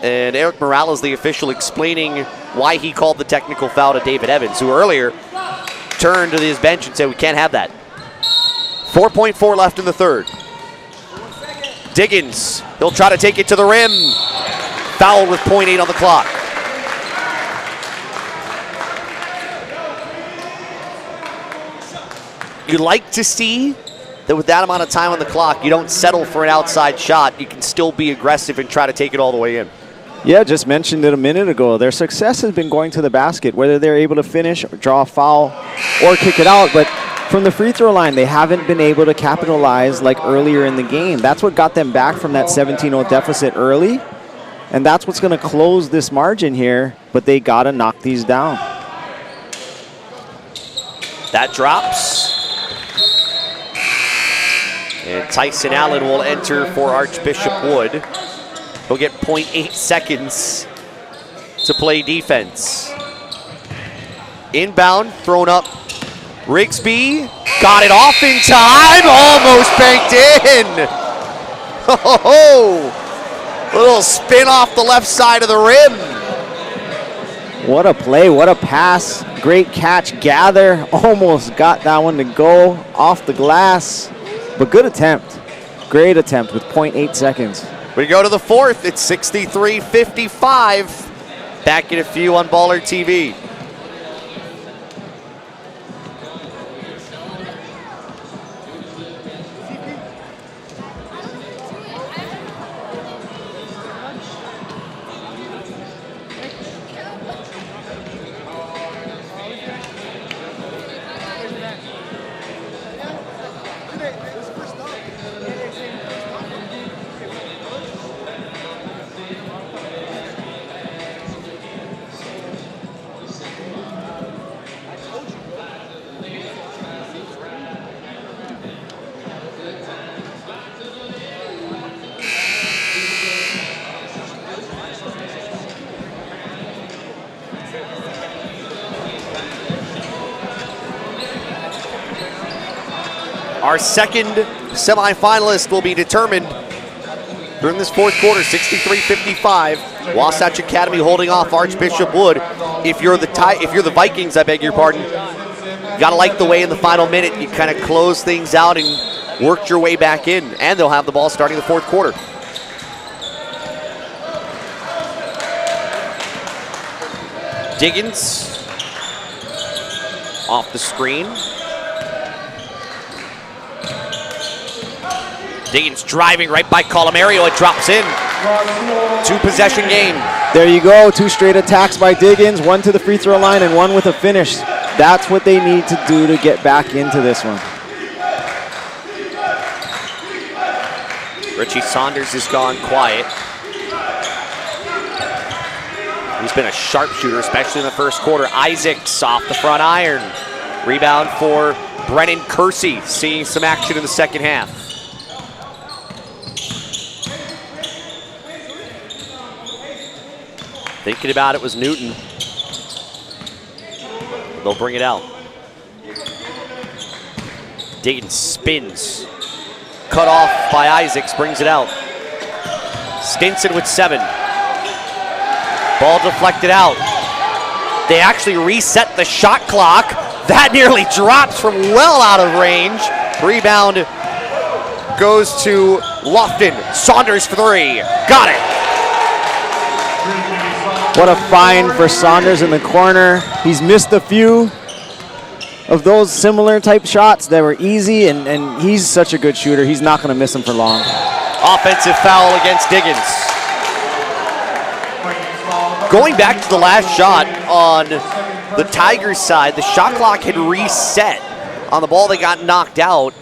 And Eric Morales, the official, explaining why he called the technical foul to David Evans, who earlier turned to his bench and said, we can't have that. 4.4 left in the 3rd. Diggins, he'll try to take it to the rim. Foul with 0.8 on the clock. You like to see that with that amount of time on the clock, you don't settle for an outside shot. You can still be aggressive and try to take it all the way in. Yeah, just mentioned it a minute ago. Their success has been going to the basket, whether they're able to finish, or draw a foul, or kick it out. But from the free throw line, they haven't been able to capitalize like earlier in the game. That's what got them back from that 17-0 deficit early, and that's what's going to close this margin here, but they got to knock these down. That drops. And Tyson Allen will enter for Archbishop Wood. He'll get 0.8 seconds to play defense. Inbound, thrown up. Rigsby got it off in time, almost banked in. Oh, little spin off the left side of the rim. What a play, what a pass. Great catch, gather. Almost got that one to go off the glass. But good attempt. Great attempt with 0.8 seconds. We go to the 4th. It's 63-55. Back in a few on BallerTV. Our second semifinalist will be determined during this 4th quarter, 63-55. Wasatch Academy holding off Archbishop Wood. If you're the Vikings, I beg your pardon, you gotta like the way in the final minute you kind of close things out and worked your way back in, and they'll have the ball starting the 4th quarter. Diggins off the screen. Diggins driving right by Colomario. It drops in. 2-possession game. There you go. 2 straight attacks by Diggins. 1 to the free throw line and 1 with a finish. That's what they need to do to get back into this one. Richie Saunders has gone quiet. He's been a sharpshooter, especially in the 1st quarter. Isaacs off the front iron. Rebound for Brennan Kersey, seeing some action in the 2nd half. Thinking about it was Newton. They'll bring it out. Diggins spins. cut off by Isaacs, brings it out. Stinson with 7. Ball deflected out. They actually reset the shot clock. That nearly drops from well out of range. Rebound goes to Lofton. Saunders for 3. Got it. What a find for Saunders in the corner. He's missed a few of those similar type shots that were easy, and he's such a good shooter. He's not going to miss them for long. Offensive foul against Diggins. Going back to the last shot on the Tigers side, the shot clock had reset on the ball that got knocked out.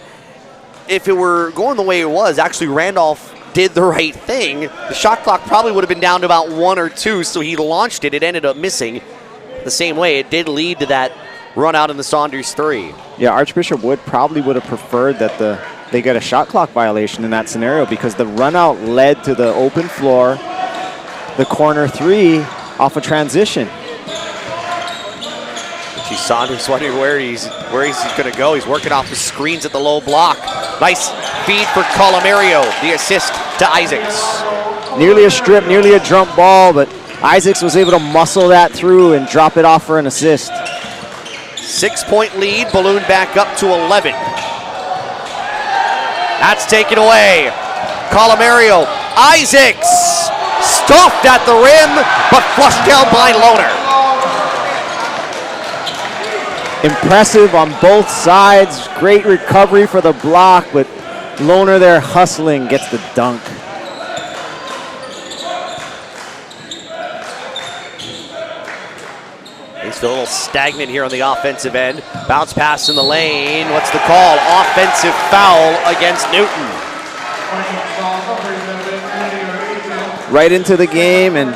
If it were going the way it was, actually Randolph did the right thing. The shot clock probably would have been down to about 1 or 2, so he launched it. It ended up missing. The same way, it did lead to that run out in the Saunders 3. Yeah, Archbishop probably would have preferred that they get a shot clock violation in that scenario, because the run out led to the open floor, the corner 3 off a transition. Saunders wondering where he's going to go. He's working off the screens at the low block. Nice feed for Colomario. The assist to Isaacs. Nearly a strip, nearly a jump ball, but Isaacs was able to muscle that through and drop it off for an assist. 6-point lead, balloon back up to 11. That's taken away. Colomario. Isaacs stuffed at the rim, but flushed down by Lohner. Impressive on both sides. Great recovery for the block, but Lohner there hustling, gets the dunk. He's still a little stagnant here on the offensive end. Bounce pass in the lane. What's the call? Offensive foul against Newton. Right into the game, and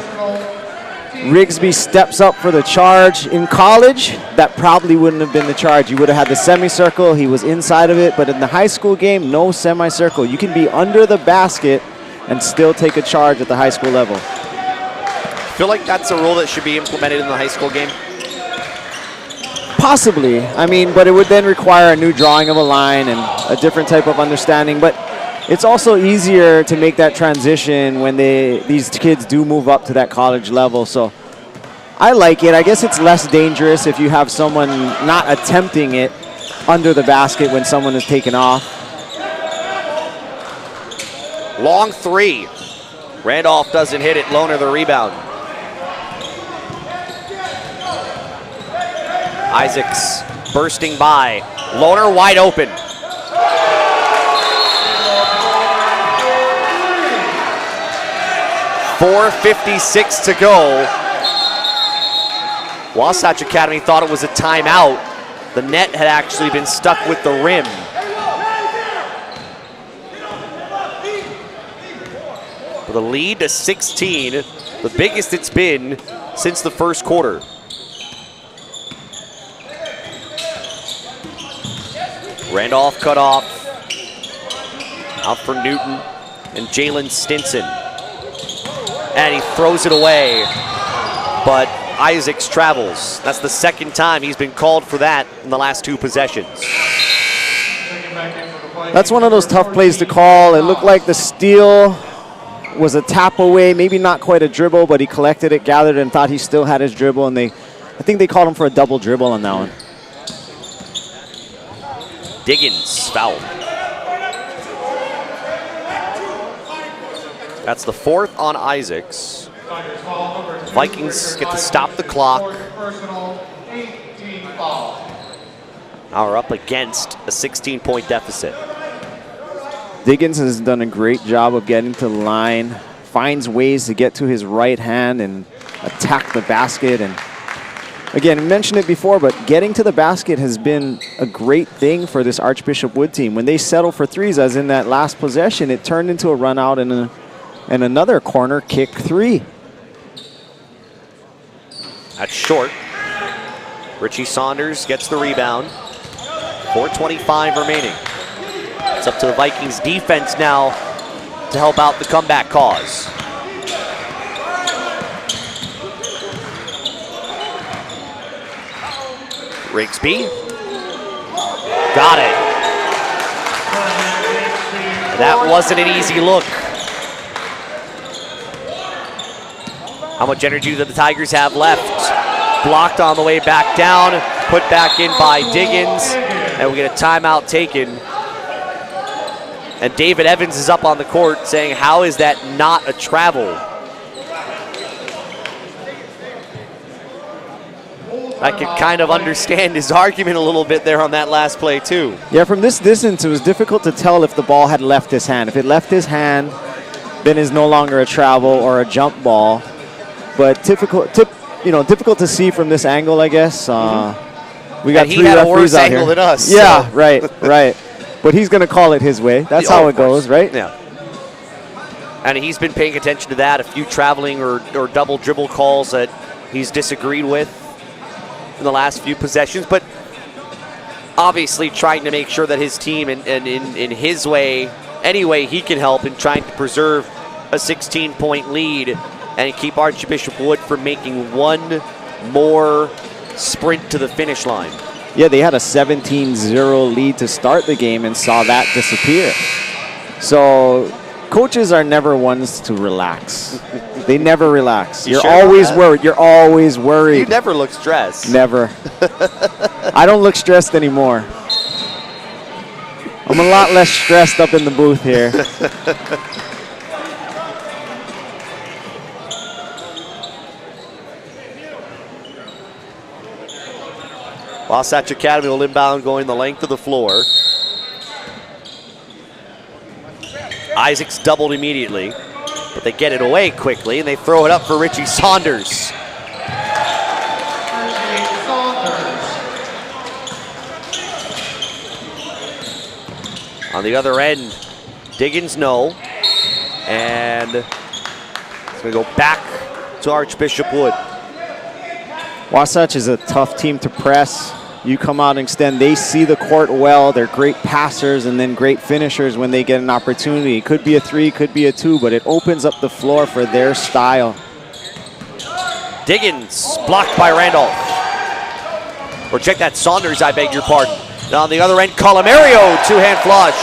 Rigsby steps up for the charge. In college, that probably wouldn't have been the charge. You would have had the semicircle. He was inside of it, but in the high school game, no semicircle. You can be under the basket and still take a charge at the high school level. I feel like that's a rule that should be implemented in the high school game. Possibly. I mean, but it would then require a new drawing of a line and a different type of understanding. But it's also easier to make that transition when these kids do move up to that college level. So I like it. I guess it's less dangerous if you have someone not attempting it under the basket when someone is taken off. Long 3. Randolph doesn't hit it. Lohner the rebound. Isaacs bursting by. Lohner wide open. .456 to go. Wasatch Academy thought it was a timeout. The net had actually been stuck with the rim. With a lead to 16, the biggest it's been since the first quarter. Randolph cut off. Out for Newton and Jalen Stinson. And he throws it away, but Isaacs travels. That's the second time he's been called for that in the last 2 possessions. That's one of those tough plays to call. It looked like the steal was a tap away, maybe not quite a dribble, but he collected it, gathered it, and thought he still had his dribble, and I think they called him for a double dribble on that one. Diggins foul. That's the 4th on Isaacs. Vikings get to stop the clock. Now we're up against a 16-point deficit. Diggins has done a great job of getting to the line, finds ways to get to his right hand and attack the basket. And again, I mentioned it before, but getting to the basket has been a great thing for this Archbishop Wood team. When they settle for threes, as in that last possession, it turned into a run out and another corner kick 3. That's short. Richie Saunders gets the rebound. 4:25 remaining. It's up to the Vikings defense now to help out the comeback cause. Rigsby. Got it. That wasn't an easy look. How much energy do the Tigers have left? Blocked on the way back down, put back in by Diggins, and we get a timeout taken. And David Evans is up on the court saying, how is that not a travel? I could kind of understand his argument a little bit there on that last play too. Yeah, from this distance, it was difficult to tell if the ball had left his hand. If it left his hand, then it's no longer a travel or a jump ball. But difficult to see from this angle, I guess. We got three referees out here. Angle than us. Yeah, so. right. But he's going to call it his way. That's how it goes, right? Yeah. And he's been paying attention to that. A few traveling or double dribble calls that he's disagreed with in the last few possessions. But obviously trying to make sure that his team, and in his way, any way he can help in trying to preserve a 16-point lead and keep Archbishop Wood from making one more sprint to the finish line. Yeah, they had a 17-0 lead to start the game and saw that disappear. So coaches are never ones to relax. They never relax. You're always worried. You're always worried. You never look stressed. Never. I don't look stressed anymore. I'm a lot less stressed up in the booth here. Wasatch Academy will inbound going the length of the floor. Isaacs doubled immediately, but they get it away quickly and they throw it up for Richie Saunders. On the other end, Diggins no, and it's going to go back to Archbishop Wood. Wasatch is a tough team to press. You come out and extend. They see the court well. They're great passers and then great finishers when they get an opportunity. It could be a 3, could be a 2, but it opens up the floor for their style. Diggins blocked by Randolph. Or check that, Saunders, I beg your pardon. And on the other end, Colomario, two-hand flush.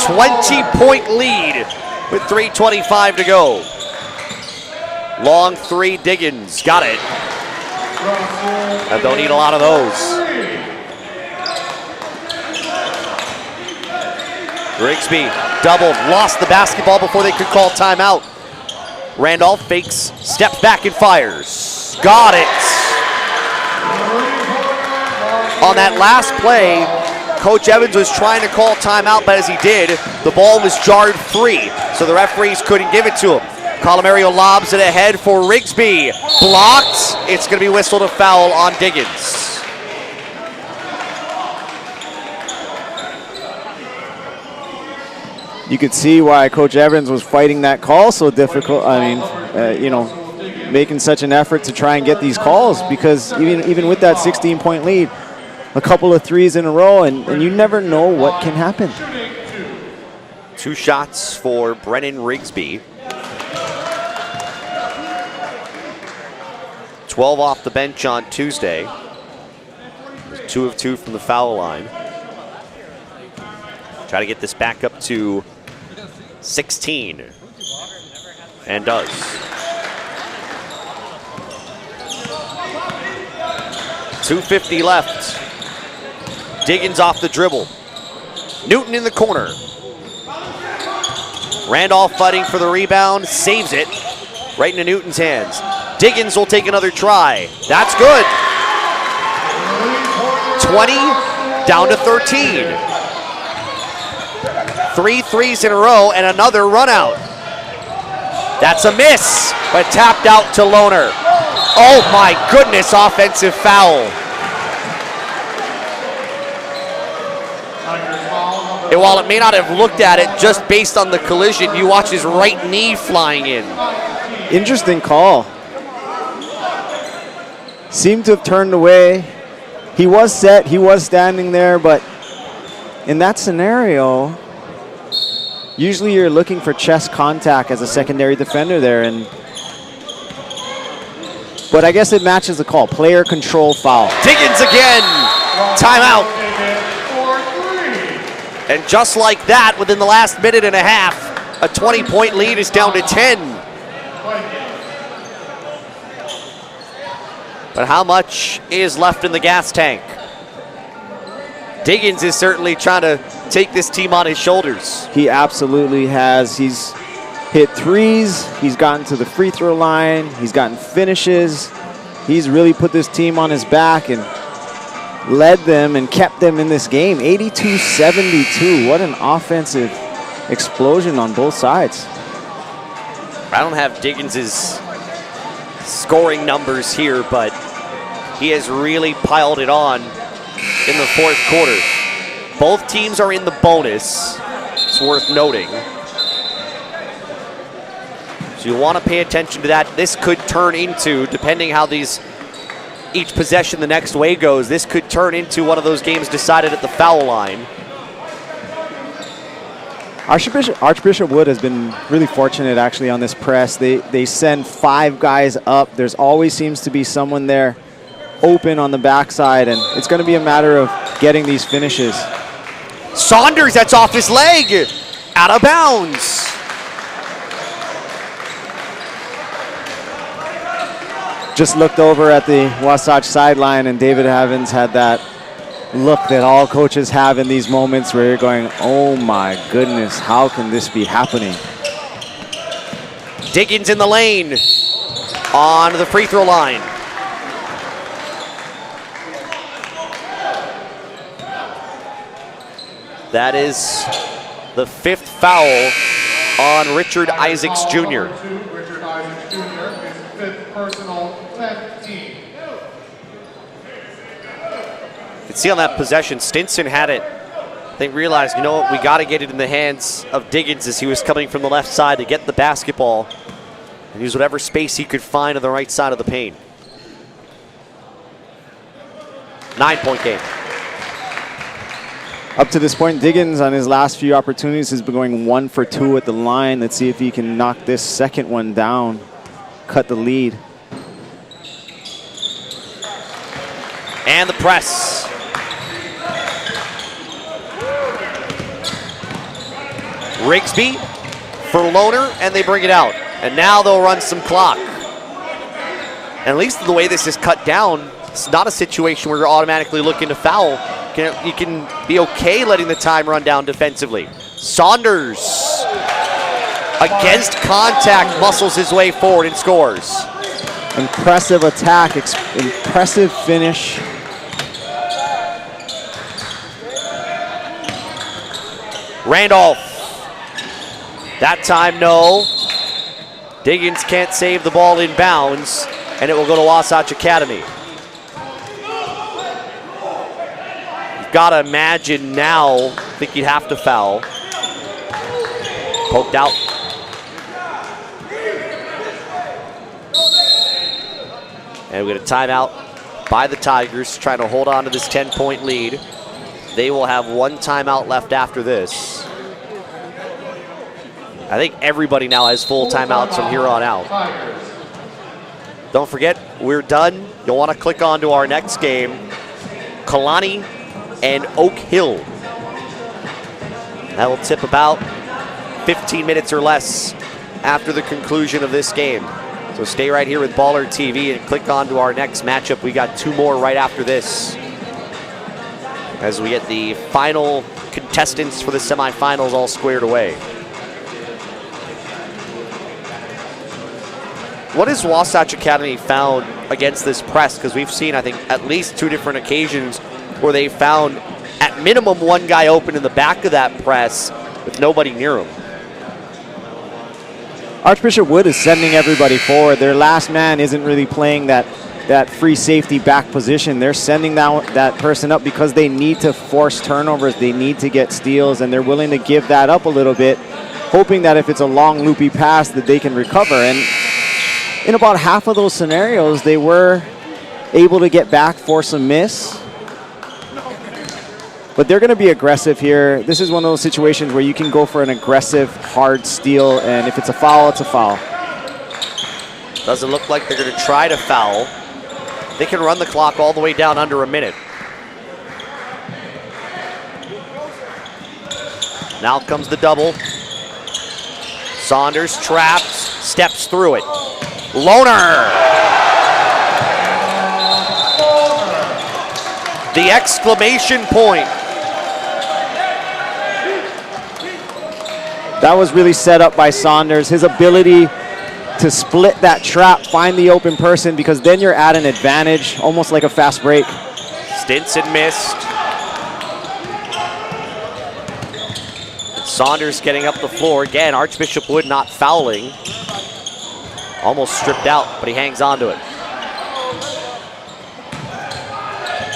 20-point lead with 3:25 to go. Long 3, Diggins, got it. And don't need a lot of those. Rigsby doubled, lost the basketball before they could call timeout. Randolph fakes, steps back and fires. Got it. On that last play, Coach Evans was trying to call timeout, but as he did, the ball was jarred free, so the referees couldn't give it to him. Colomario lobs it ahead for Rigsby. Blocked. It's going to be whistled a foul on Diggins. You could see why Coach Evans was fighting that call so difficult. I mean, making such an effort to try and get these calls, because even with that 16-point lead, a couple of threes in a row, and you never know what can happen. 2 shots for Brennan Rigsby. 12 off the bench on Tuesday. 2 of 2 from the foul line. Try to get this back up to 16. And does. .250 left. Diggins off the dribble. Newton in the corner. Randolph fighting for the rebound, saves it right into Newton's hands. Diggins will take another try. That's good. 20 down to 13. 3 threes in a row and another run out. That's a miss, but tapped out to Lohner. Oh my goodness, offensive foul. And while it may not have looked at it, just based on the collision, you watch his right knee flying in. Interesting call. Seemed to have turned away. He was set, he was standing there, but in that scenario, usually you're looking for chest contact as a secondary defender there, but I guess it matches the call. Player control foul. Diggins again. Timeout. And just like that, within the last minute and a half, a 20-point lead is down to 10. But how much is left in the gas tank? Diggins is certainly trying to take this team on his shoulders. He absolutely has. He's hit threes. He's gotten to the free throw line. He's gotten finishes. He's really put this team on his back and led them and kept them in this game. 82-72. What an offensive explosion on both sides. I don't have Diggins' scoring numbers here, but he has really piled it on in the fourth quarter. Both teams are in the bonus. It's worth noting. So you want to pay attention to that. This could turn into, depending how each possession the next way goes, this could turn into one of those games decided at the foul line. Archbishop Wood has been really fortunate actually on this press. They send 5 guys up. There's always seems to be someone there open on the backside, and it's going to be a matter of getting these finishes. Saunders, that's off his leg, out of bounds. Just looked over at the Wasatch sideline, and David Havens had that look that all coaches have in these moments where you're going, oh my goodness, how can this be happening? Diggins in the lane on the free throw line. That is the 5th foul on Richard Isaacs Jr. Richard Isaacs Jr. is 5th personal, 10th team. You can see on that possession, Stinson had it. They realized, you know what, we got to get it in the hands of Diggins as he was coming from the left side to get the basketball and use whatever space he could find on the right side of the paint. 9-point game. Up to this point, Diggins on his last few opportunities has been going 1 for 2 at the line. Let's see if he can knock this second one down, cut the lead. And the press. Rigsby for Lohner, and they bring it out. And now they'll run some clock. And at least the way this is cut down, it's not a situation where you're automatically looking to foul. You can be okay letting the time run down defensively. Saunders, against contact, muscles his way forward and scores. Impressive attack, impressive finish. Randolph. That time, no. Diggins can't save the ball in bounds, and it will go to Wasatch Academy. Gotta imagine now, I think you'd have to foul. Poked out. And we get a timeout by the Tigers trying to hold on to this 10-point lead. They will have 1 timeout left after this. I think everybody now has full timeouts from here on out. Don't forget, we're done. You'll want to click on to our next game, Iolani and Oak Hill. That will tip about 15 minutes or less after the conclusion of this game. So stay right here with BallerTV and click on to our next matchup. We got 2 more right after this, as we get the final contestants for the semifinals all squared away. What has Wasatch Academy found against this press? Because we've seen, I think, at least 2 different occasions where they found at minimum 1 guy open in the back of that press with nobody near him. Archbishop Wood is sending everybody forward. Their last man isn't really playing that free safety back position. They're sending that person up because they need to force turnovers. They need to get steals, and they're willing to give that up a little bit, hoping that if it's a long loopy pass that they can recover. And in about half of those scenarios, they were able to get back, force a miss. But they're going to be aggressive here. This is one of those situations where you can go for an aggressive, hard steal, and if it's a foul, it's a foul. Doesn't look like they're going to try to foul. They can run the clock all the way down under a minute. Now comes the double. Saunders traps, steps through it. Lohner! The exclamation point. That was really set up by Saunders. His ability to split that trap, find the open person, because then you're at an advantage, almost like a fast break. Stinson missed. Saunders getting up the floor. Again, Archbishop Wood not fouling. Almost stripped out, but he hangs on to it.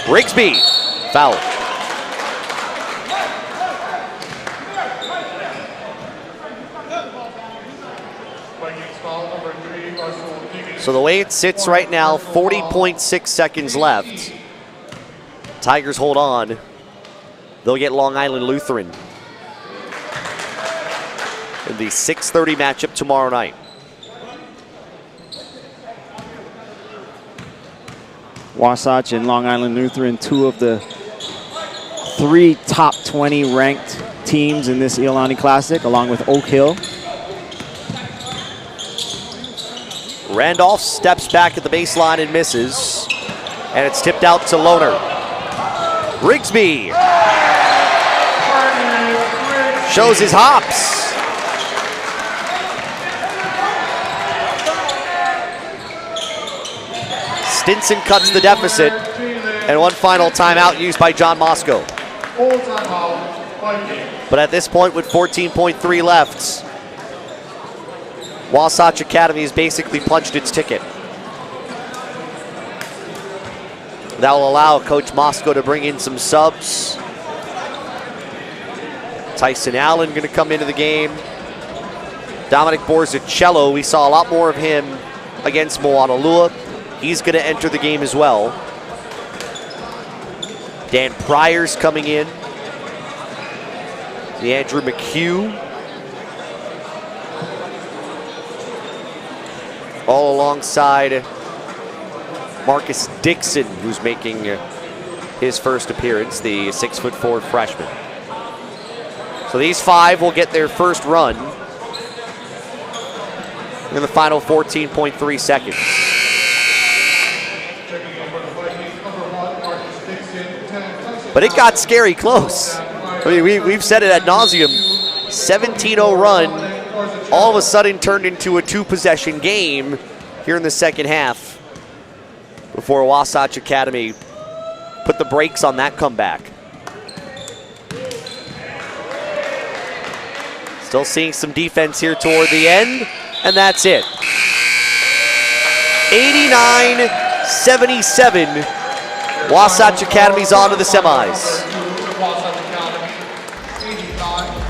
Rigsby, foul. So the way it sits right now, 40.6 seconds left. Tigers hold on. They'll get Long Island Lutheran in the 6:30 matchup tomorrow night. Wasatch and Long Island Lutheran, two of the 3 top 20 ranked teams in this Iolani Classic, along with Oak Hill. Randolph steps back at the baseline and misses. And it's tipped out to Lohner. Rigsby shows his hops. Stinson cuts the deficit. And one final timeout used by John Mosco. But at this point, with 14.3 left, Wasatch Academy has basically punched its ticket. That will allow Coach Mosco to bring in some subs. Tyson Allen going to come into the game. Dominic Borzicello, we saw a lot more of him against Moanalua. He's going to enter the game as well. Dan Pryor's coming in. The Andrew McHugh. All alongside Marcus Dixon, who's making his first appearance, the 6'4" freshman. So these 5 will get their first run in the final 14.3 seconds. But it got scary close. I mean, we've said it ad nauseum. 17-0 run, all of a sudden turned into a 2-possession game here in the second half before Wasatch Academy put the brakes on that comeback. Still seeing some defense here toward the end, and that's it. 89-77, Wasatch Academy's on to the semis. Wasatch Academy, 89.